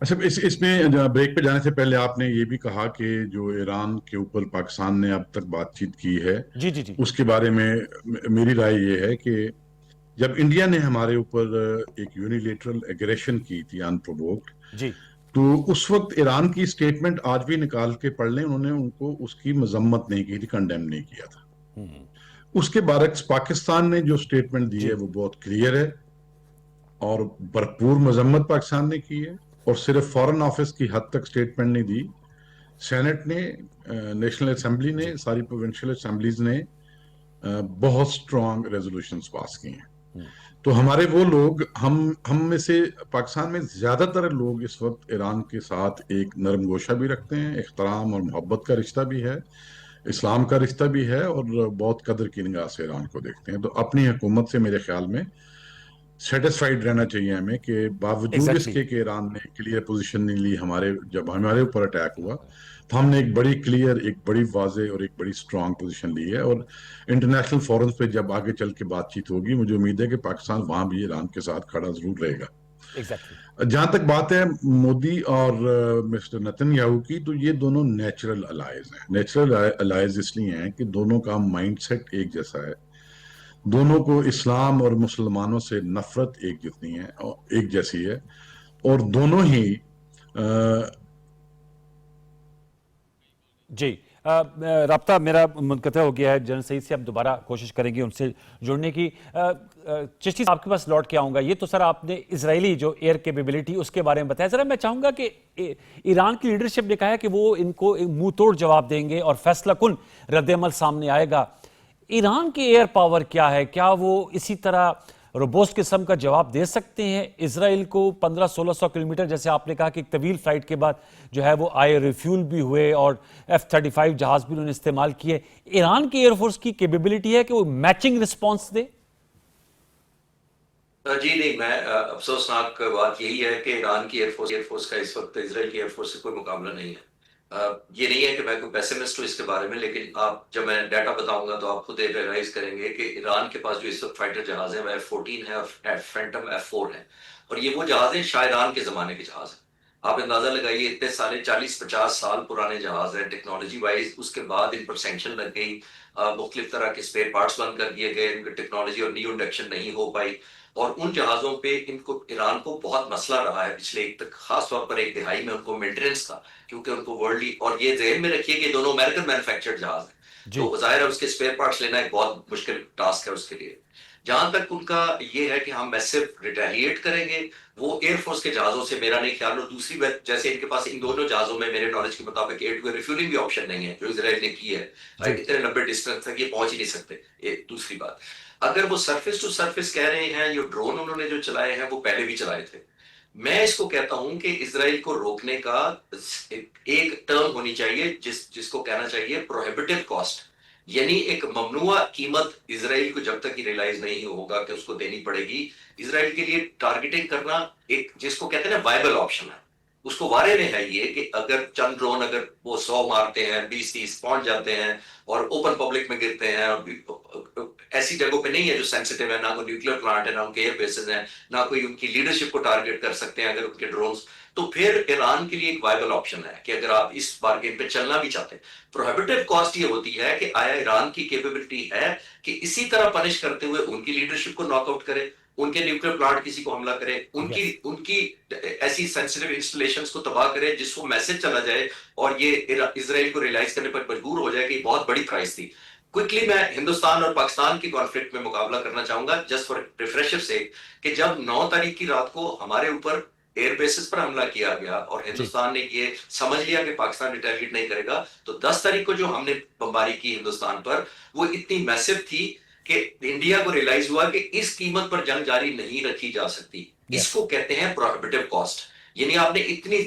अच्छा, इसमें ब्रेक पे जाने से पहले आपने ये भी कहा कि जो ईरान के ऊपर पाकिस्तान ने अब तक बातचीत की है, जी जी जी उसके बारे में मेरी राय ये है कि जब इंडिया ने हमारे ऊपर एक यूनिलेटरल एग्रेशन की थी अनप्रोवोक्ड, जी तो उस वक्त ईरान की स्टेटमेंट आज भी निकाल के पढ़ लें, उन्होंने उनको उसकी मजम्मत नहीं की थी, कंडेम नहीं किया था। उसके बाद पाकिस्तान ने जो स्टेटमेंट दी जी है वो बहुत क्लियर है और भरपूर मजम्मत पाकिस्तान ने की है, और सिर्फ फॉरेन ऑफिस की हद तक स्टेटमेंट नहीं दी, सेनेट ने, नेशनल असेंबली ने, जी सारी प्रोविंशियल असेंबलीज ने बहुत स्ट्रॉन्ग रेजोल्यूशंस पास किए हैं। तो हमारे वो लोग, हम में से पाकिस्तान में ज्यादातर लोग इस वक्त ईरान के साथ एक नरम गोशा भी रखते हैं, इख्तराम और मोहब्बत का रिश्ता भी है, इस्लाम का रिश्ता भी है, और बहुत कदर की निगाह से ईरान को देखते हैं। तो अपनी हुकूमत से मेरे ख्याल में सेटिस्फाइड रहना चाहिए हमें कि बावजूद एग्जैक्टली इसके कि ईरान ने क्लियर पोजीशन नहीं ली, जब हमारे ऊपर अटैक हुआ तो हमने एक बड़ी क्लियर, एक बड़ी वाजे और एक बड़ी स्ट्रांग पोजीशन ली है। और इंटरनेशनल फोरम्स पे जब आगे चल के बातचीत होगी, मुझे उम्मीद है कि पाकिस्तान वहां भी ईरान के साथ खड़ा जरूर रहेगा। एग्जैक्टली जहां तक बात है मोदी और मिस्टर नेतन्याहू की, तो ये दोनों नेचुरल अलाइज हैं। नेचुरल अलाइज इसलिए हैं कि दोनों का माइंडसेट एक जैसा है, दोनों को इस्लाम और मुसलमानों से नफरत एक जितनी है, और एक जैसी है, और दोनों ही जी राब्ता मेरा मुनक़ता हो गया है जनरल सईद से, अब दोबारा कोशिश करेंगे उनसे जुड़ने की। चिश्ती साहब के पास लौट के आऊँगा। ये तो सर आपने इजरायली जो एयर कैपेबिलिटी उसके बारे में बताया, ज़रा मैं चाहूँगा कि ईरान की लीडरशिप ने कहा है कि वो इनको एक मुंह तोड़ जवाब देंगे और फैसला कुन रद्द-ए-अमल सामने आएगा। ईरान की एयर पावर क्या है? क्या वो इसी तरह रोबोस्ट किस्म का जवाब दे सकते हैं इसराइल को? 1500-1600 किलोमीटर, जैसे आपने कहा कि एक तवील फ्लाइट के बाद जो है वो आए, रिफ्यूल भी हुए और F-35 जहाज भी उन्होंने इस्तेमाल किए। ईरान की एयरफोर्स की कैपेबिलिटी है कि वो मैचिंग रिस्पॉन्स दे? जी नहीं, मैं अफसोसनाक बात यही है कि ईरान की एयरफोर्स का इस वक्त इजराइल की एयरफोर्स से कोई मुकाबला नहीं है। ये नहीं है कि मैं कोई पेसिमिस्ट हूँ इसके बारे में, लेकिन आप जब मैं डाटा बताऊंगा तो आप खुद रियलाइज करेंगे कि ईरान के पास जो इस वक्त फाइटर जहाज है वो F-14 है और फैंटम F-4 है, और ये वो जहाज है शाह ईरान के जमाने के जहाज है। आप अंदाजा लगाइए, इतने सारे 40-50 साल पुराने जहाज है टेक्नोलॉजी वाइज। उसके बाद इन पर सैंक्शन लग गई, मुख्तलिफ तरह के स्पेयर पार्ट्स बंद कर दिए गए, इनकी टेक्नोलॉजी और न्यू इंडक्शन नहीं हो पाई, और उन जहाजों पे इनको, ईरान को बहुत मसला रहा है पिछले एक तक, खास तौर पर एक दिहाई में उनको मेंटेनेंस का, क्योंकि उनको वर्ल्डली, और ये ज़हन में रखिए कि दोनों अमेरिकन मैन्युफैक्चर्ड जहाज है, तो जाहिर है उसके स्पेयर पार्ट्स लेना एक बहुत मुश्किल टास्क है उसके लिए। जहां तक उनका ये है कि हम मैसिव रिटेलिएट करेंगे, वो एयरफोर्स के जहाजों से मेरा नहीं ख्याल। और दूसरी बात, जैसे इनके पास इन दोनों जहाजों में मेरे नॉलेज के मुताबिक एयर टू एयर रिफ्यूलिंग भी ऑप्शन नहीं है, जो इजराइल ने की है। इतने लंबे डिस्टेंस तक ये पहुंच ही नहीं सकते। ये दूसरी बात, अगर वो सरफेस टू सरफेस कह रहे हैं, ये ड्रोन उन्होंने जो चलाए हैं वो पहले भी चलाए थे। मैं इसको कहता हूं कि इजराइल को रोकने का एक टर्म होनी चाहिए जिसको कहना चाहिए प्रोहिबिटिव कॉस्ट, यानी एक ममनुआ कीमत इजराइल को जब तक रियलाइज नहीं होगा कि उसको देनी पड़ेगी। इजराइल के लिए टारगेटिंग करना एक, जिसको कहते हैं ना, वायबल ऑप्शन है। उसको वारे में है ये कि अगर चंद ड्रोन, अगर वो 100 मारते हैं, 20-30 पहुंच जाते हैं और ओपन पब्लिक में गिरते हैं, और ऐसी जगहों पे नहीं है जो सेंसिटिव है, ना कोई न्यूक्लियर प्लांट है, ना उनके एयर बेसेस हैं, ना कोई उनकी लीडरशिप को टारगेट कर सकते हैं अगर उनके ड्रोन्स, तो फिर ईरान के लिए एक वायबल ऑप्शन है कि अगर आप इस बार्गेन पे चलना भी चाहते हैं। प्रोहिबिटिव कॉस्ट ये होती है कि आया ईरान की कैपेबिलिटी है कि इसी तरह पनिश करते हुए उनकी लीडरशिप को नॉकआउट करे, उनके न्यूक्लियर प्लांट किसी को हमला करे, उनकी ऐसी सेंसिटिव इंस्टॉलेशंस को तबाह करे जिसको मैसेज चला जाए और ये इजराइल को रियलाइज करने पर मजबूर हो जाए कि बहुत बड़ी प्राइस थी। क्विकली मैं हिंदुस्तान और पाकिस्तान की कॉन्फ्लिक्ट में मुकाबला करना चाहूंगा, जस्ट फॉर रिफ्रेशर से, कि जब 9 तारीख की रात को हमारे ऊपर एयर बेसिस पर हमला किया गया और हिंदुस्तान ने ये समझ लिया कि पाकिस्तान रिटेलिएट नहीं करेगा, तो 10 तारीख को जो हमने बमबारी की हिंदुस्तान पर, वो इतनी मैसिव थी कि इंडिया को रियलाइज हुआ कि इस कीमत पर जंग जारी नहीं रखी जा सकती। इसको कहते हैं प्रोहिबिटिव कॉस्ट। यानी आपने इतनी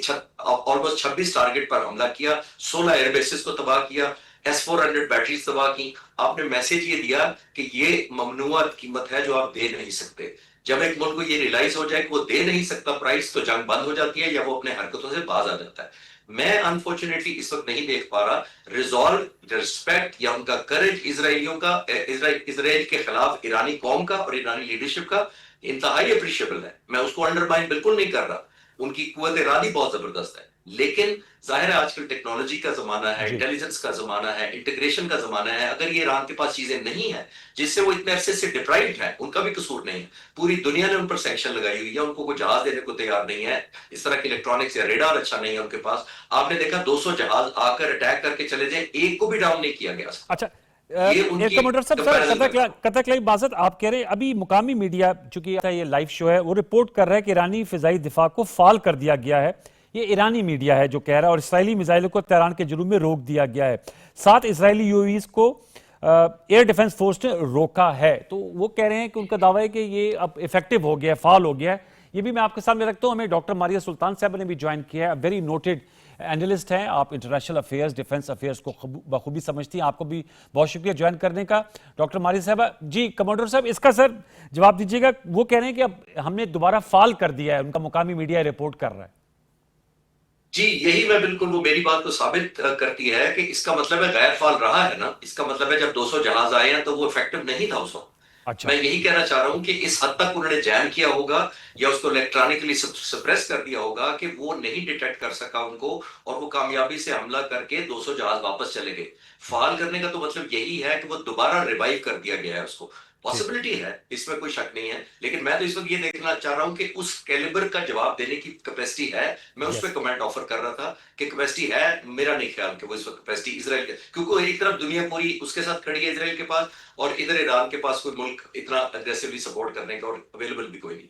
ऑलमोस्ट 26 टारगेट पर हमला किया, 16 एयर बेसिस को तबाह किया, S-400 बैटरीज तबाह की। आपने मैसेज ये दिया कि ये ममनुआ कीमत है जो आप दे नहीं सकते। जब एक मुल्क को ये रियलाइज हो जाए कि वो दे नहीं सकता प्राइस, तो जंग बंद हो जाती है या वो अपने हरकतों से बाज आ जाता है। मैं अनफॉर्चुनेटली इस वक्त नहीं देख पा रहा रिजॉल्व, रिस्पेक्ट या उनका करेज इसराइलियों का, इसराइल के खिलाफ ईरानी कौम का और ईरानी लीडरशिप का इंतहाई अप्रिशिएबल है। मैं उसको अंडरमाइन बिल्कुल नहीं कर रहा, उनकी कुव्वत इरादी बहुत जबरदस्त है, लेकिन जाहिर है आजकल टेक्नोलॉजी का जमाना है, इंटेलिजेंस का जमाना है, इंटीग्रेशन का जमाना है। अगर ये ईरान के पास चीजें नहीं है जिससे वो इतने अरसे से डिप्राइव्ड है, उनका भी कसूर नहीं है, पूरी दुनिया ने उन पर सैंक्शन लगाई हुई है, उनको कोई जहाज देने को तैयार नहीं है, इस तरह के इलेक्ट्रॉनिक्स या रेडार अच्छा नहीं है उनके पास। आपने देखा 200 जहाज आकर अटैक करके चले जाए, एक को भी डाउन नहीं किया गया। अच्छा, कमांडर साहब, कतकलाई बाज़त आप कह रहे हैं अभी मुकामी मीडिया, चूंकि ये लाइव शो है, वो रिपोर्ट कर रहा है कि ईरानी फिजाई दिफा को फाल कर दिया गया है। ये ईरानी मीडिया है जो कह रहा है, और इसराइली मिसाइलों को तेहरान के जुनूब में रोक दिया गया है। 7 इसराइली यूएवीज को एयर डिफेंस फोर्स ने रोका है। तो वो कह रहे हैं कि उनका दावा है कि ये अब इफेक्टिव हो गया है, फाल हो गया है। ये भी मैं आपके सामने रखता हूँ। हमें डॉक्टर मारिया सुल्तान साहब ने भी ज्वाइन किया है, वेरी नोटेड एनालिस्ट हैं, आप इंटरनेशनल अफेयर्स, डिफेंस अफेयर्स को बखूबी समझती हैं। आपको भी बहुत शुक्रिया ज्वाइन करने का। डॉक्टर मारिया साहब जी, कमांडर साहब इसका सर जवाब दीजिएगा। वो कह रहे हैं कि अब हमने दोबारा फाल कर दिया है, उनका मुकामी मीडिया रिपोर्ट कर रहा है। जी, यही मैं बिल्कुल, वो मेरी बात को साबित करती है कि इसका मतलब है गैर फाल रहा है ना। इसका मतलब है जब 200 जहाज आए हैं तो वो इफेक्टिव नहीं था उस वक्त। अच्छा। मैं यही कहना चाह रहा हूं कि इस हद तक उन्होंने जैम किया होगा या उसको इलेक्ट्रॉनिकली सप्रेस कर दिया होगा कि वो नहीं डिटेक्ट कर सका उनको, और वो कामयाबी से हमला करके 200 जहाज वापस चले गए। फाल करने का तो मतलब यही है कि वो दोबारा रिवाइव कर दिया गया है उसको। पॉसिबिलिटी है, इसमें कोई शक नहीं है, लेकिन मैं तो इस वक्त ये देखना चाह रहा हूं कि उस कैलिबर का जवाब देने की कैपेसिटी है। मैं उस पर कमेंट ऑफर कर रहा था कि कैपेसिटी है, मेरा नहीं ख्याल कि वो इस वक्त कैपेसिटी इसराइल के, क्योंकि एक तरफ दुनिया पूरी उसके साथ खड़ी है इसराइल के पास, और इधर ईरान के पास कोई मुल्क इतना अग्रेसिवली सपोर्ट करने का और अवेलेबल भी कोई नहीं।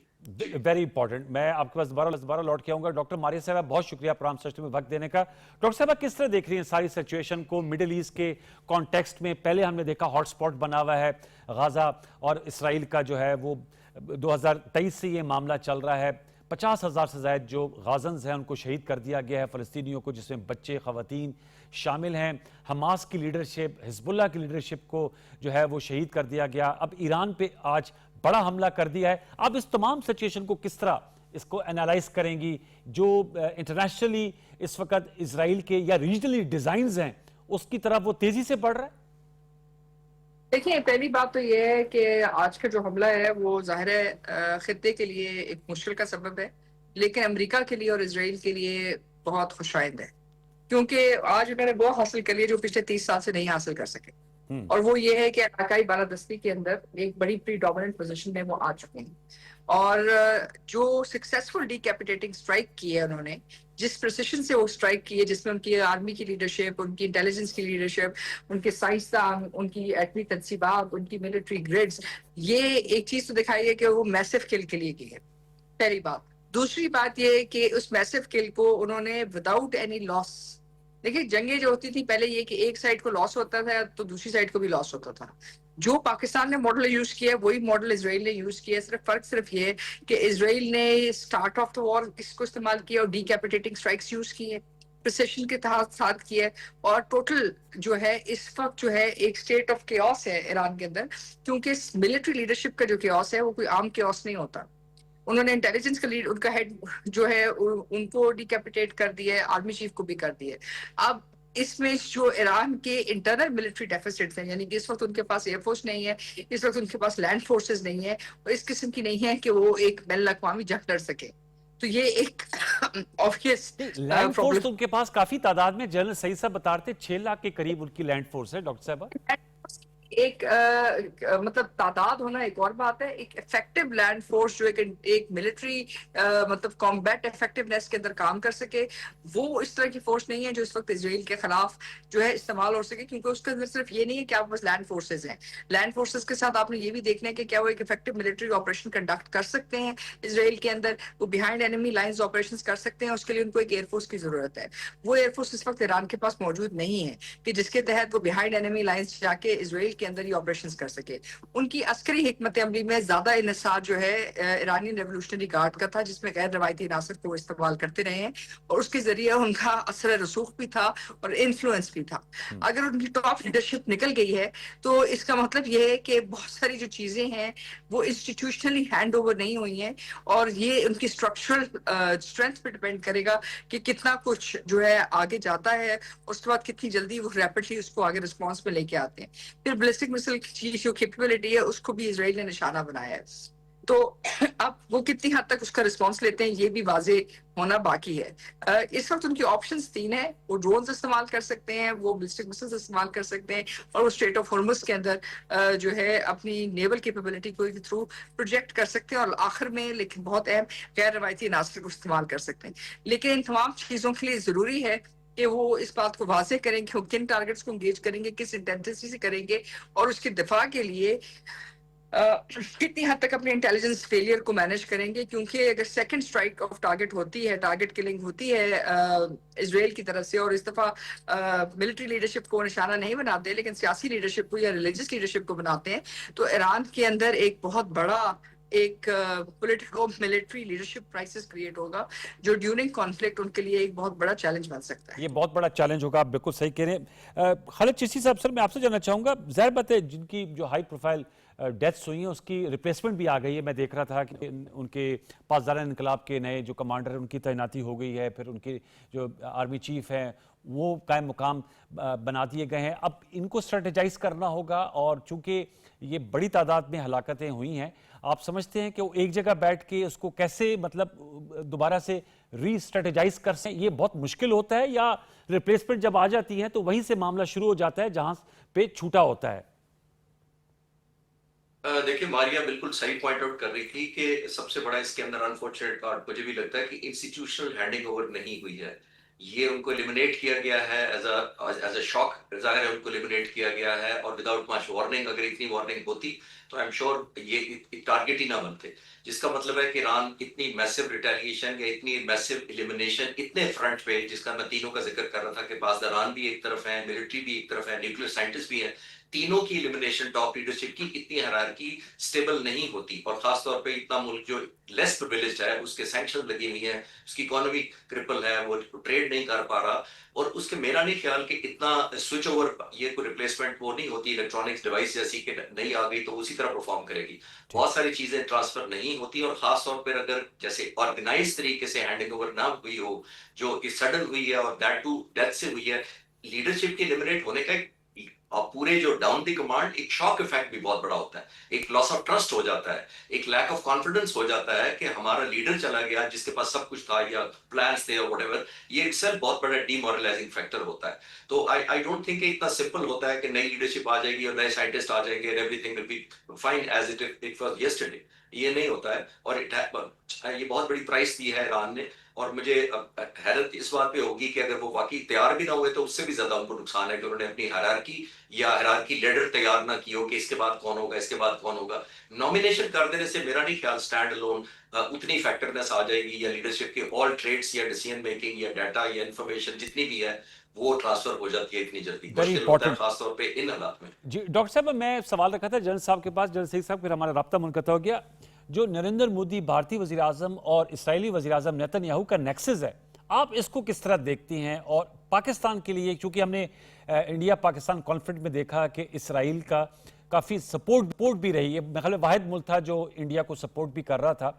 Very important. मैं आपके पास दोबारा लौट के आऊंगा। डॉक्टर मारिया साहब, बहुत शुक्रिया प्रोग्राम सच में वक्त देने का। डॉक्टर साहब, किस तरह देख रही हैं सारी सिचुएशन को मिडिल ईस्ट के कॉन्टेक्स्ट में? पहले हमने देखा हॉटस्पॉट बना हुआ है गाजा और इसराइल का जो है वो 2023 से ये मामला चल रहा है। 50,000 से ज़्यादा जो गाजन्स हैं उनको शहीद कर दिया गया है, फ़लस्तीनियों को, जिसमें बच्चे, ख़वातीन शामिल हैं। हमास की लीडरशिप, हिजबुल्लाह की लीडरशिप को जो है वो शहीद कर दिया गया। अब ईरान पे आज बड़ा हमला कर दिया है। अब इस तमाम सिचुएशन को किस तरह इसको एनालाइज करेंगी, जो इंटरनेशनली इस वक्त इसराइल के या रीजनली डिजाइन्स हैं उसकी तरफ वो तेजी से बढ़ रहा है? देखिए, पहली बात तो ये है कि आज का जो हमला है वो ज़ाहिर है खित्ते के लिए एक मुश्किल का सबब है, लेकिन अमेरिका के लिए और इसराइल के लिए बहुत खुशाइंद है, क्योंकि आज उन्होंने वो हासिल कर लिया जो पिछले 30 साल से नहीं हासिल कर सके। और वो ये है कि इलाकाई बालादस्ती के अंदर एक बड़ी प्रीडोमिनेंट पोजीशन में वो आ चुके हैं, और जो सक्सेसफुल डीकैपिटेटिंग स्ट्राइक की है उन्होंने, जिस प्रिसिशन से वो स्ट्राइक की है, जिसमें उनकी आर्मी की लीडरशिप, उनकी इंटेलिजेंस की लीडरशिप, उनके साइंसदान, उनकी एटमी तनसीबात, उनकी मिलिट्री ग्रिड्स, ये एक चीज तो दिखाई है कि वो मैसिव किल के लिए की है, पहली बात। दूसरी बात ये है कि उस मैसिव किल को उन्होंने विदाउट एनी लॉस, देखिए जंगें जो होती थी पहले ये कि एक साइड को लॉस होता था तो दूसरी साइड को भी लॉस होता था। जो पाकिस्तान ने मॉडल यूज किया वही मॉडल इसराइल ने यूज किया, सिर्फ फर्क सिर्फ ये है कि इसराइल ने स्टार्ट ऑफ द वॉर इसको इस्तेमाल किया और डीकैपिटेटिंग स्ट्राइक्स यूज किए, प्रिसिशन के साथ किया है, और टोटल जो है इस वक्त जो है एक स्टेट ऑफ केओस है ईरान के अंदर, क्योंकि मिलिट्री लीडरशिप का जो केओस है वो कोई आम केओस नहीं होता। उन्होंने इंटेलिजेंस का लीड, उनका हेड जो है उनको डिकैपिटेट कर दिया है, आर्मी चीफ को भी कर दिया है। अब इसमें जो ईरान के इंटरनल मिलिट्री डेफिसिट्स हैं, यानी कि इस वक्त उनके पास एयरफोर्स नहीं है, इस वक्त उनके पास लैंड फोर्सेस नहीं है, और इस किस्म की नहीं है कि वो एक बैन अल-अक़वामी जंग लड़ सके। तो ये एक ऑब्वियस लैंड फोर्स तो उनके पास काफी तादाद में, जनरल सईद साहब बता रहे थे 6 लाख के करीब उनकी लैंड फोर्स है। डॉक्टर साहब ایک مطلب تعداد ہونا ایک اور بات ہے، ایک افیکٹو لینڈ فورس جو ایک ملٹری مطلب کمبیٹ افیکٹونیس کے اندر کام کر سکے، وہ اس طرح کی فورس نہیں ہے جو اس وقت اسرائیل کے خلاف جو ہے استعمال ہو سکے، کیونکہ اس کے اندر صرف یہ نہیں ہے کہ آپ بس لینڈ فورسز ہیں، لینڈ فورسز کے ساتھ آپ نے یہ بھی دیکھنا ہے کہ کیا وہ ایک افیکٹو ملٹری آپریشن کنڈکٹ کر سکتے ہیں اسرائیل کے اندر، وہ بیہائنڈ انیمی لائنز آپریشنز کر سکتے ہیں، اس کے لیے ان کو ایک ایئر فورس کی ضرورت ہے۔ وہ ایئر فورس اس وقت ایران کے پاس موجود نہیں ہے کہ جس کے تحت وہ بیہائنڈ انیمی لائنز جا کے اسرائیل کے اندر یہ آپریشنز کر سکے۔ ان کی عسکری حکمت عملی میں زیادہ انحصار جو ہے ایرانی ریولوشنری گارڈ کا تھا، جس میں غیر روایتی عناصر کو استعمال کرتے رہے ہیں، اور اس کے ذریعے ان کا اثر رسوخ بھی تھا اور انفلوئنس بھی تھا۔ اگر ان کی ٹاپ لیڈرشپ نکل گئی ہے تو اس کا مطلب یہ ہے کہ بہت ساری جو چیزیں ہیں وہ انسٹیٹیوشنلی ہینڈ اوور نہیں ہوئی ہیں، اور یہ ان کی اسٹرکچرل اسٹرینتھ پہ ڈپینڈ کرے گا کہ کتنا کچھ جو ہے آگے جاتا ہے، اور اس کے بعد کتنی جلدی وہ ریپڈلی اس کو آگے رسپانس میں لے کے آتے ہیں۔ پھر بیلسٹک مسل کی جو کیپیبلٹی ہے اس کو بھی اسرائیل نے نشانہ بنایا ہے، تو اب وہ کتنی حد تک اس کا رسپانس لیتے ہیں یہ بھی واضح ہونا باقی ہے۔ اس وقت ان کی آپشنز 3 ہیں، وہ ڈرونز استعمال کر سکتے ہیں، وہ بیلسٹک مسلز استعمال کر سکتے ہیں، اور وہ اسٹریٹ آف ہارمز کے اندر جو ہے اپنی نیول کیپیبلٹی کو تھرو پروجیکٹ کر سکتے ہیں، اور آخر میں لیکن بہت اہم غیر روایتی عناصر کو استعمال کر سکتے ہیں۔ لیکن ان تمام چیزوں کے لیے ضروری ہے کہ وہ اس بات کو واضح کریں کہ وہ کن ٹارگٹس کو انگیج کریں گے، کس انٹینسٹی سے کریں گے، اور اس کے دفاع کے لیے کتنی حد تک اپنے انٹیلیجنس فیلئر کو مینج کریں گے، کیونکہ اگر سیکنڈ سٹرائک آف ٹارگٹ ہوتی ہے، ٹارگٹ کلنگ ہوتی ہے اسرائیل کی طرف سے، اور اس دفعہ ملٹری لیڈرشپ کو نشانہ نہیں بناتے لیکن سیاسی لیڈرشپ کو یا ریلیجس لیڈرشپ کو بناتے ہیں، تو ایران کے اندر ایک بہت بڑا ایک politico military leadership crisis create ہوگا، جو ڈیورنگ کانفلکٹ ان کے لیے ایک بہت بڑا چیلنج بن سکتا ہے۔ یہ بہت بڑا چیلنج ہوگا، آپ بالکل صحیح کہہ رہے ہیں۔ خالد چشتی صاحب، سر میں آپ سے جاننا چاہوں گا، ظاہر بات ہے جن کی جو ہائی پروفائل ڈیتھس ہوئی ہیں اس کی ریپلیسمنٹ بھی آ گئی ہے۔ میں دیکھ رہا تھا کہ ان کے پاسداران انقلاب کے نئے جو کمانڈر ہیں ان کی تعیناتی ہو گئی ہے، پھر ان کے جو آرمی چیف ہیں وہ قائم مقام بنا دیے گئے ہیں۔ اب ان کو اسٹریٹجائز کرنا ہوگا، اور چونکہ یہ بڑی تعداد میں ہلاکتیں ہوئی ہیں، آپ سمجھتے ہیں کہ وہ ایک جگہ بیٹھ کے اس کو کیسے مطلب دوبارہ سے ری اسٹریٹجائز کر سکیں؟ یہ بہت مشکل ہوتا ہے، یا ریپلیسمنٹ جب آ جاتی ہے تو وہیں سے معاملہ شروع ہو جاتا ہے جہاں پہ چھوٹا ہوتا ہے؟ دیکھیں، ماریا بالکل صحیح پوائنٹ آؤٹ کر رہی تھی کہ سب سے بڑا اس کے اندر انفارچونیٹ پارٹ مجھے بھی لگتا ہے کہ انسٹیٹیوشنل ہینڈنگ اوور نہیں ہوئی ہے۔ یہ ان کو ایلیمنیٹ کیا گیا ہے ایز اے شاک، ظاہر ہے ان کو ایلیمنیٹ کیا گیا ہے، اور وداؤٹ مچ وارننگ۔ اگر اتنی وارننگ ہوتی تو آئی ایم شیور یہ ٹارگٹ ہی نہ بنتے، جس کا مطلب ہے کہ ایران اتنی میسو ریٹیلیشن یا اتنی میسو ایلیمنیشن اتنے فرنٹ پہ، جس کا میں تینوں کا ذکر کر رہا تھا کہ پاسداران بھی ایک طرف ہیں، ملٹری بھی ایک طرف ہے، نیوکلیر سائنٹسٹ بھی ہیں، تینوں کی ایلیمنیشن ٹاپ لیڈرشپ کی اتنی ہیرارکی سٹیبل نہیں ہوتی، اور خاص طور پہ اتنا ملک جو لیس پرویلیجڈ ہے، اس کے سینکشن لگی ہوئی ہیں، اس کی اکانومی کرپل ہے، وہ ٹریڈ نہیں کر پا رہا، اور اس کے میرا نہیں خیال کہ اتنا سوئچ اوور، یہ کوئی ریپلیسمنٹ وہ نہیں ہوتی الیکٹرانکس ڈیوائس جیسی کہ نہیں آ گئی تو اسی طرح پرفارم کرے گی۔ بہت ساری چیزیں ٹرانسفر نہیں ہوتی، اور خاص طور پر اگر جیسے آرگنائز طریقے سے ہینڈنگ اوور نہ ہوئی ہو، جو کہ سڈن ہوئی ہے اور دیٹ ٹو ڈیتھ سے ہوئی ہے، لیڈرشپ کے ایلیمنیٹ ہونے کا اور پورے جو ڈاؤن دی کمانڈ ایک شاک افیکٹ بھی بہت بڑا ہوتا ہے، ایک لاس آف ٹرسٹ ہو جاتا ہے، ایک لیک آف کانفیڈنس ہو جاتا ہے کہ ہمارا لیڈر چلا گیا جس کے پاس سب کچھ تھا یا پلانس تھے اور واٹ ایور، یہ اٹ سیلف بہت بڑا ڈی مورلائزنگ فیکٹر ہوتا ہے۔ تو آئی ڈونٹ تھنک کہ اتنا سمپل ہوتا ہے کہ نئی لیڈرشپ آ جائے گی اور نئے سائنٹسٹ آ جائیں گے اور everything will be fine as it was yesterday, یہ نہیں ہوتا ہے، اور یہ بہت بڑی پرائس دی ہے ایران نے، اور مجھے حیرت اس بات پہ ہوگی کہ اگر وہ واقعی تیار بھی نہ ہوئے تو اس سے بھی زیادہ ان کو نقصان ہے کہ انہوں نے اپنی ہیرارکی یا ہیرارکی لیڈر تیار نہ کی ہو کہ اس کے بعد کون ہوگا، اس کے بعد کون ہوگا۔ نومینیشن کر دینے سے میرا نہیں خیال سٹینڈ الون اتنی افیکٹونیس آ جائے گی، یا لیڈرشپ کے آل ٹریٹس یا ڈیسیژن میکنگ یا ڈیٹا یا انفارمیشن جتنی بھی ہے وہ ٹرانسفر ہو جاتی ہے اتنی جلدی، مشکل ہوتا ہے خاص طور پہ ان حالات میں۔ جی ڈاکٹر صاحب، میں سوال رکھا تھا جنرل صاحب کے پاس، جنرل سعید صاحب، پھر ہمارا رابطہ منقطع ہو گیا۔ جو نریندر مودی بھارتی وزیر اعظم اور اسرائیلی وزیر اعظم نیتن یاہو کا نیکسس ہے، آپ اس کو کس طرح دیکھتی ہیں؟ اور پاکستان کے لیے، چونکہ ہم نے انڈیا پاکستان کانفلکٹ میں دیکھا کہ اسرائیل کا کافی سپورٹ بھی رہی ہے، میرے خیال میں واحد ملک تھا جو انڈیا کو سپورٹ بھی کر رہا تھا،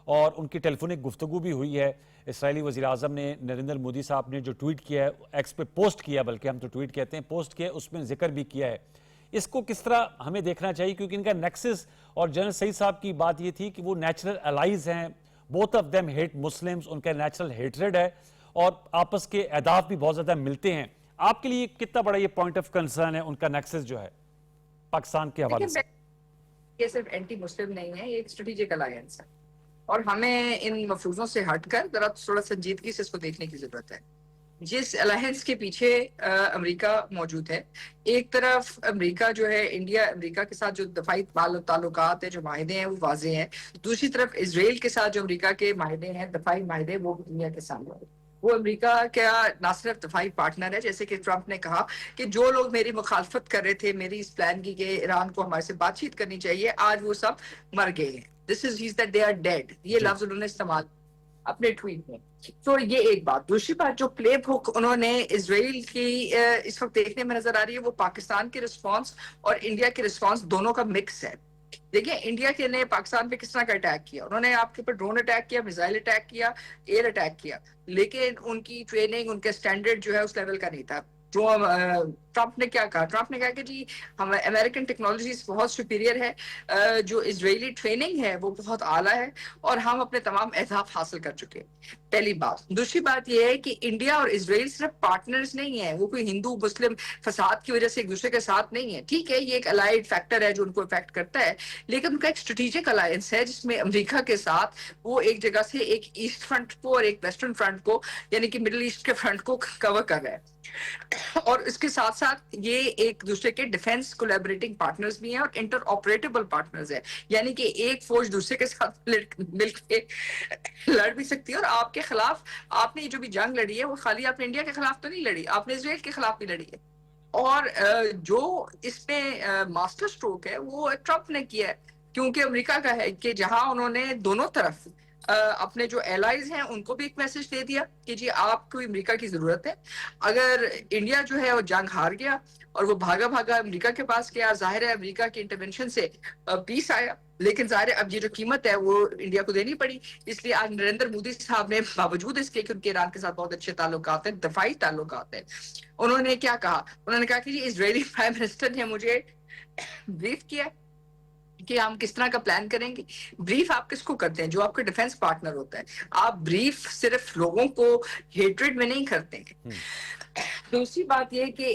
اور ان کی ٹیلیفونک گفتگو بھی ہوئی ہے۔ اسرائیلی وزیر اعظم نے نریندر مودی صاحب نے جو ٹویٹ کیا ہے، ایکس پہ پوسٹ کیا، بلکہ ہم تو ٹویٹ کہتے ہیں، پوسٹ کیا، اس میں ذکر بھی کیا ہے۔ اس کو کس طرح ہمیں دیکھنا چاہیے؟ کیونکہ ان کا نیکسس، اور جنرل سعید صاحب کی بات یہ تھی کہ وہ نیچرل الائز ہیں، both of them hate Muslims, ان کا نیچرل ہیٹریڈ ہے، اور آپس کے اہداف بھی بہت زیادہ ملتے ہیں۔ آپ کے لیے کتنا بڑا یہ پوائنٹ آف کنسرن ہے ان کا نیکسس جو ہے؟ पाकिस्तान के हवाले से? ये सिर्फ एंटी मुस्लिम नहीं है, ये एक स्ट्रेटेजिक अलायंस है और हमें इन मफरूजों से हटकर जरा थोड़ा संजीदगी से इसको देखने की जरूरत है। जिस अलायंस के पीछे अमेरिका मौजूद है, एक तरफ अमेरिका जो है इंडिया अमेरिका के साथ जो दफाई ताल्लुकात है, जो माहिदे हैं वो वाजे हैं, दूसरी तरफ इसराइल के साथ जो अमेरिका के माहिदे हैं, दफाई माहिदे, वो भी दुनिया के सामने है। वो अमेरिका का ना सिर्फ दफाई पार्टनर है, जैसे कि ट्रंप ने कहा कि जो लोग मेरी मुखालफत कर रहे थे मेरी इस प्लान की कि ईरान को हमारे से बातचीत करनी चाहिए, आज वो सब मर गए हैं। This is his that they are dead, ये लफ्ज उन्होंने इस्तेमाल अपने ट्वीट में। तो ये एक बात। दूसरी बात, जो प्ले बुक उन्होंने इजराइल की इस वक्त देखने में नजर आ रही है, वो पाकिस्तान के रिस्पांस और इंडिया के रिस्पांस दोनों का मिक्स है। देखिए, इंडिया के ने पाकिस्तान पे किस तरह का अटैक किया, उन्होंने आपके ऊपर ड्रोन अटैक किया, मिसाइल अटैक किया, एयर अटैक किया, लेकिन उनकी ट्रेनिंग, उनके स्टैंडर्ड जो है उस लेवल का नहीं था। जो ट्रंप ने क्या कहा, ट्रंप ने कहा कि जी हम अमेरिकन टेक्नोलॉजीज बहुत सुपीरियर है, जो इजरायली ट्रेनिंग है वो बहुत आला है और हम अपने तमाम अहदाफ हासिल कर चुके हैं। पहली बात। दूसरी बात ये है कि इंडिया और इजराइल सिर्फ पार्टनर्स नहीं है, वो कोई हिंदू मुस्लिम फसाद की वजह से एक दूसरे के साथ नहीं है। ठीक है, ये एक अलाइड फैक्टर है जो उनको इफेक्ट करता है, लेकिन उनका एक स्ट्रेटेजिक अलायंस है जिसमें अमेरिका के साथ वो एक जगह से एक ईस्ट फ्रंट को और एक वेस्टर्न फ्रंट को, यानी कि मिडिल ईस्ट के फ्रंट को कवर कर रहा है। और इसके साथ साथ ये एक दूसरे के डिफेंस कोलैबोरेटिंग पार्टनर्स भी हैं और इंटर ऑपरेटेबल पार्टनर्स हैं, यानी कि एक फौज दूसरे के साथ मिलकर लड़ भी सकती है। और आपके खिलाफ आपने जो भी जंग लड़ी है वो खाली आपने इंडिया के खिलाफ तो नहीं लड़ी, आपने इजराइल के खिलाफ भी लड़ी है। और जो इसमें मास्टर स्ट्रोक है वो ट्रंप ने किया है, क्योंकि अमेरिका का है कि जहां उन्होंने दोनों तरफ अपने जो एलाइज हैं उनको भी एक मैसेज दे दिया कि जी आपको अमेरिका की जरूरत है। अगर इंडिया जो है वो जंग हार गया और वो भागा भागा अमेरिका के पास गया, जाहिर है अमेरिका की इंटरवेंशन से पीस आया, लेकिन जाहिर है अब ये जो कीमत है वो इंडिया को देनी पड़ी। इसलिए आज नरेंद्र मोदी साहब ने बावजूद इसके कि उनके ईरान के साथ बहुत अच्छे ताल्लुकात हैं, दफाई ताल्लुकात हैं, उन्होंने क्या कहा, उन्होंने कहा कि इजरायली प्राइम मिनिस्टर ने मुझे ब्रीफ किया कि हम किस तरह का प्लान करेंगे। ब्रीफ आप किसको करते हैं? जो आपका डिफेंस पार्टनर होता है। आप ब्रीफ सिर्फ लोगों को हेट्रेड में नहीं करते हैं। दूसरी बात यह कि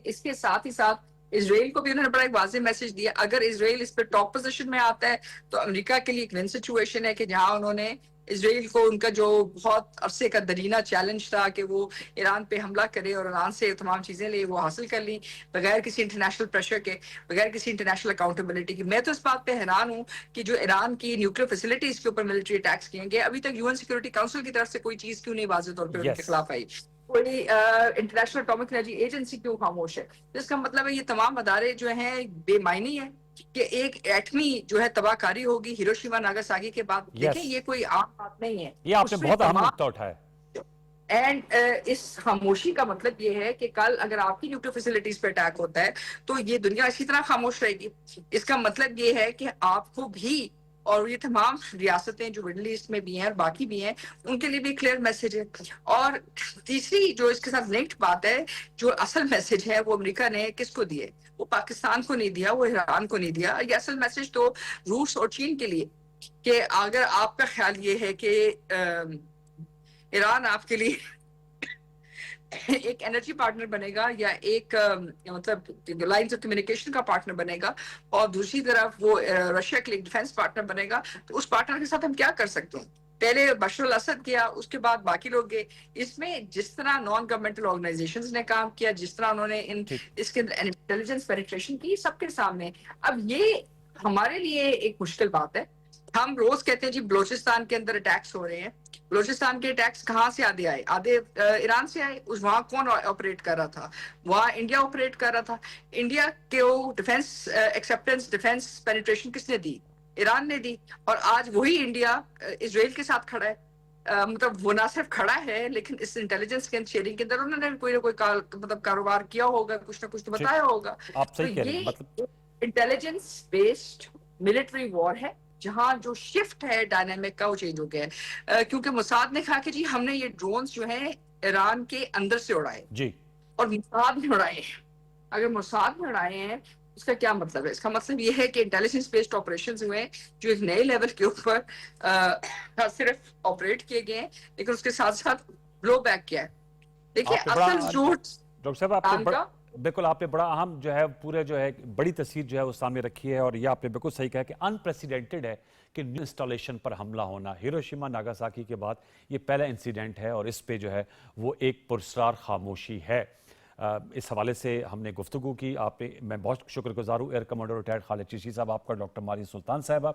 इसके साथ ही साथ इजराइल को भी उन्होंने बड़ा एक वाज़ेह मैसेज दिया, अगर इजराइल इस पर टॉप पोजीशन में आता है तो अमेरिका के लिए एक विन सिचुएशन है कि जहां उन्होंने इजराइल को उनका जो बहुत अरसे का दरीना चैलेंज था कि वो ईरान पे हमला करे और ईरान से तमाम चीजें ले, वो हासिल कर ली बगैर किसी इंटरनेशनल प्रेशर के, बगैर किसी इंटरनेशनल अकाउंटेबिलिटी की। मैं तो इस बात पे हैरान हूँ कि जो ईरान की न्यूक्लियर फैसिलिटीज के ऊपर मिलिट्री अटैक्स किए गए, अभी तक यूएन सिक्योरिटी काउंसिल की तरफ से कोई चीज क्यों नहीं वाज़ेह तौर पर उनके खिलाफ आई? कोई इंटरनेशनल एटॉमिक एनर्जी एजेंसी क्यों खामोश है? इसका मतलब है ये तमाम अदारे जो हैं बेमायनी है कि एक एटमी जो है तबाहकारी होगी हिरोशिमा नागासाकी के बाद। देखें, ये कोई आम बात नहीं है, ये आपने बहुत अहम नुकता उठाया। एंड इस खामोशी का मतलब ये है कि कल अगर आपकी न्यूक्लियर फैसिलिटीज पे अटैक होता है तो ये दुनिया इसी तरह खामोश रहेगी। इसका मतलब ये है कि आपको भी और ये तमाम रियासतें जो मिडल ईस्ट में भी हैं और बाकी भी हैं उनके लिए भी क्लियर मैसेज है। और तीसरी जो इसके साथ लिंक्ड बात है, जो असल मैसेज है वो अमेरिका ने किसको दिए? वो पाकिस्तान को नहीं दिया, वो ईरान को नहीं दिया। ये असल मैसेज तो रूस और चीन के लिए कि अगर आपका ख्याल ये है कि ईरान आपके लिए एक एनर्जी पार्टनर बनेगा या एक मतलब लाइंस ऑफ कम्युनिकेशन का पार्टनर बनेगा और दूसरी तरफ वो रशिया के लिए डिफेंस पार्टनर बनेगा, तो उस पार्टनर के साथ हम क्या कर सकते हैं? पहले बशर अल असद गया, उसके बाद बाकी लोग गए। इसमें जिस तरह नॉन गवर्नमेंटल ऑर्गेनाइजेशंस ने काम किया, जिस तरह उन्होंने इसके इंटेलिजेंस पेनिट्रेशन की सबके सामने, अब ये हमारे लिए एक मुश्किल बात है। हम रोज कहते हैं जी बलोचिस्तान के अंदर अटैक्स हो रहे हैं। बलोचिस्तान के अटैक्स कहाँ से आधे आए? आधे ईरान से आए। उस वहां कौन ऑपरेट कर रहा था? वहां इंडिया ऑपरेट कर रहा था। इंडिया के डिफेंस एक्सेप्टेंस, डिफेंस पेनिट्रेशन किसने दी? ईरान ने दी। और आज वही इंडिया इजराइल के साथ खड़ा है। मतलब वो ना सिर्फ खड़ा है लेकिन इस इंटेलिजेंस के शेयरिंग के अंदर उन्होंने कोई ना कोई मतलब कारोबार किया होगा, कुछ ना कुछ तो बताया होगा। आप सही कह रहे हैं। मतलब इंटेलिजेंस बेस्ड मिलिट्री वॉर है जहां जो शिफ्ट है डायनामिक का वो चेंज हो गया है। क्योंकि मोसाद ने कहा कि जी हमने ये ड्रोन्स जो हैं ईरान के अंदर से उड़ाए जी, और मोसाद ने उड़ाए। अगर मोसाद ने उड़ाए हैं इसका क्या मतलब है? इसका मतलब ये है कि इंटेलिजेंस बेस्ड ऑपरेशंस हुए जो एक नए लेवल के ऊपर सिर्फ ऑपरेट किए गए हैं, लेकिन उसके साथ साथ ब्लो बैक किया है। देखिए असल जो डॉक्टर साहब आपने بالکل آپ نے بڑا اہم جو ہے پورے جو ہے بڑی تصویر جو ہے وہ سامنے رکھی ہے، اور یہ آپ نے بالکل صحیح کہا کہ انپریسیڈنٹڈ ہے کہ نیو انسٹالیشن پر حملہ ہونا. ہیروشیما ناگاساکی کے بعد یہ پہلا انسیڈنٹ ہے، اور اس پہ جو ہے وہ ایک پراسرار خاموشی ہے. اس حوالے سے ہم نے گفتگو کی. میں بہت شکر گزار ہوں ایئر کمانڈر ریٹائرڈ خالد چشتی صاحب آپ کا، ڈاکٹر مارین سلطان صاحبہ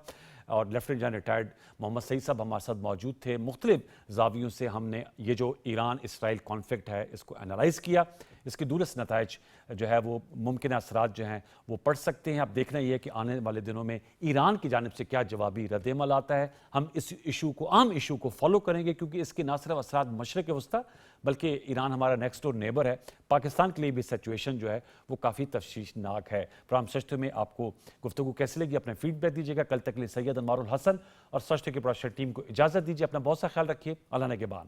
اور لیفٹیننٹ جنرل ریٹائرڈ محمد سعید صاحب ہمارے ساتھ موجود تھے. مختلف زاویوں سے ہم نے یہ جو ایران اسرائیل کانفلکٹ ہے اس کو انالائز کیا. اس کے دورست نتائج جو ہے وہ ممکنہ اثرات جو ہیں وہ پڑ سکتے ہیں. اب دیکھنا یہ ہے کہ آنے والے دنوں میں ایران کی جانب سے کیا جوابی رد عمل آتا ہے. ہم اس عام ایشو کو فالو کریں گے، کیونکہ اس کے نہ صرف اثرات مشرق وسطیٰ بلکہ ایران ہمارا نیکسٹ ڈور نیبر ہے. پاکستان کے لیے بھی سچویشن جو ہے وہ کافی تشویشناک ہے. پروگرام سچ میں آپ کو گفتگو کیسے لگی اپنے فیڈ بیک دیجیے گا. کل تک کے لیے سید انوار الحسن اور سچ کے پروڈکشن ٹیم کو اجازت دیجیے. اپنا بہت سا خیال رکھیے. اللہ نگہبان.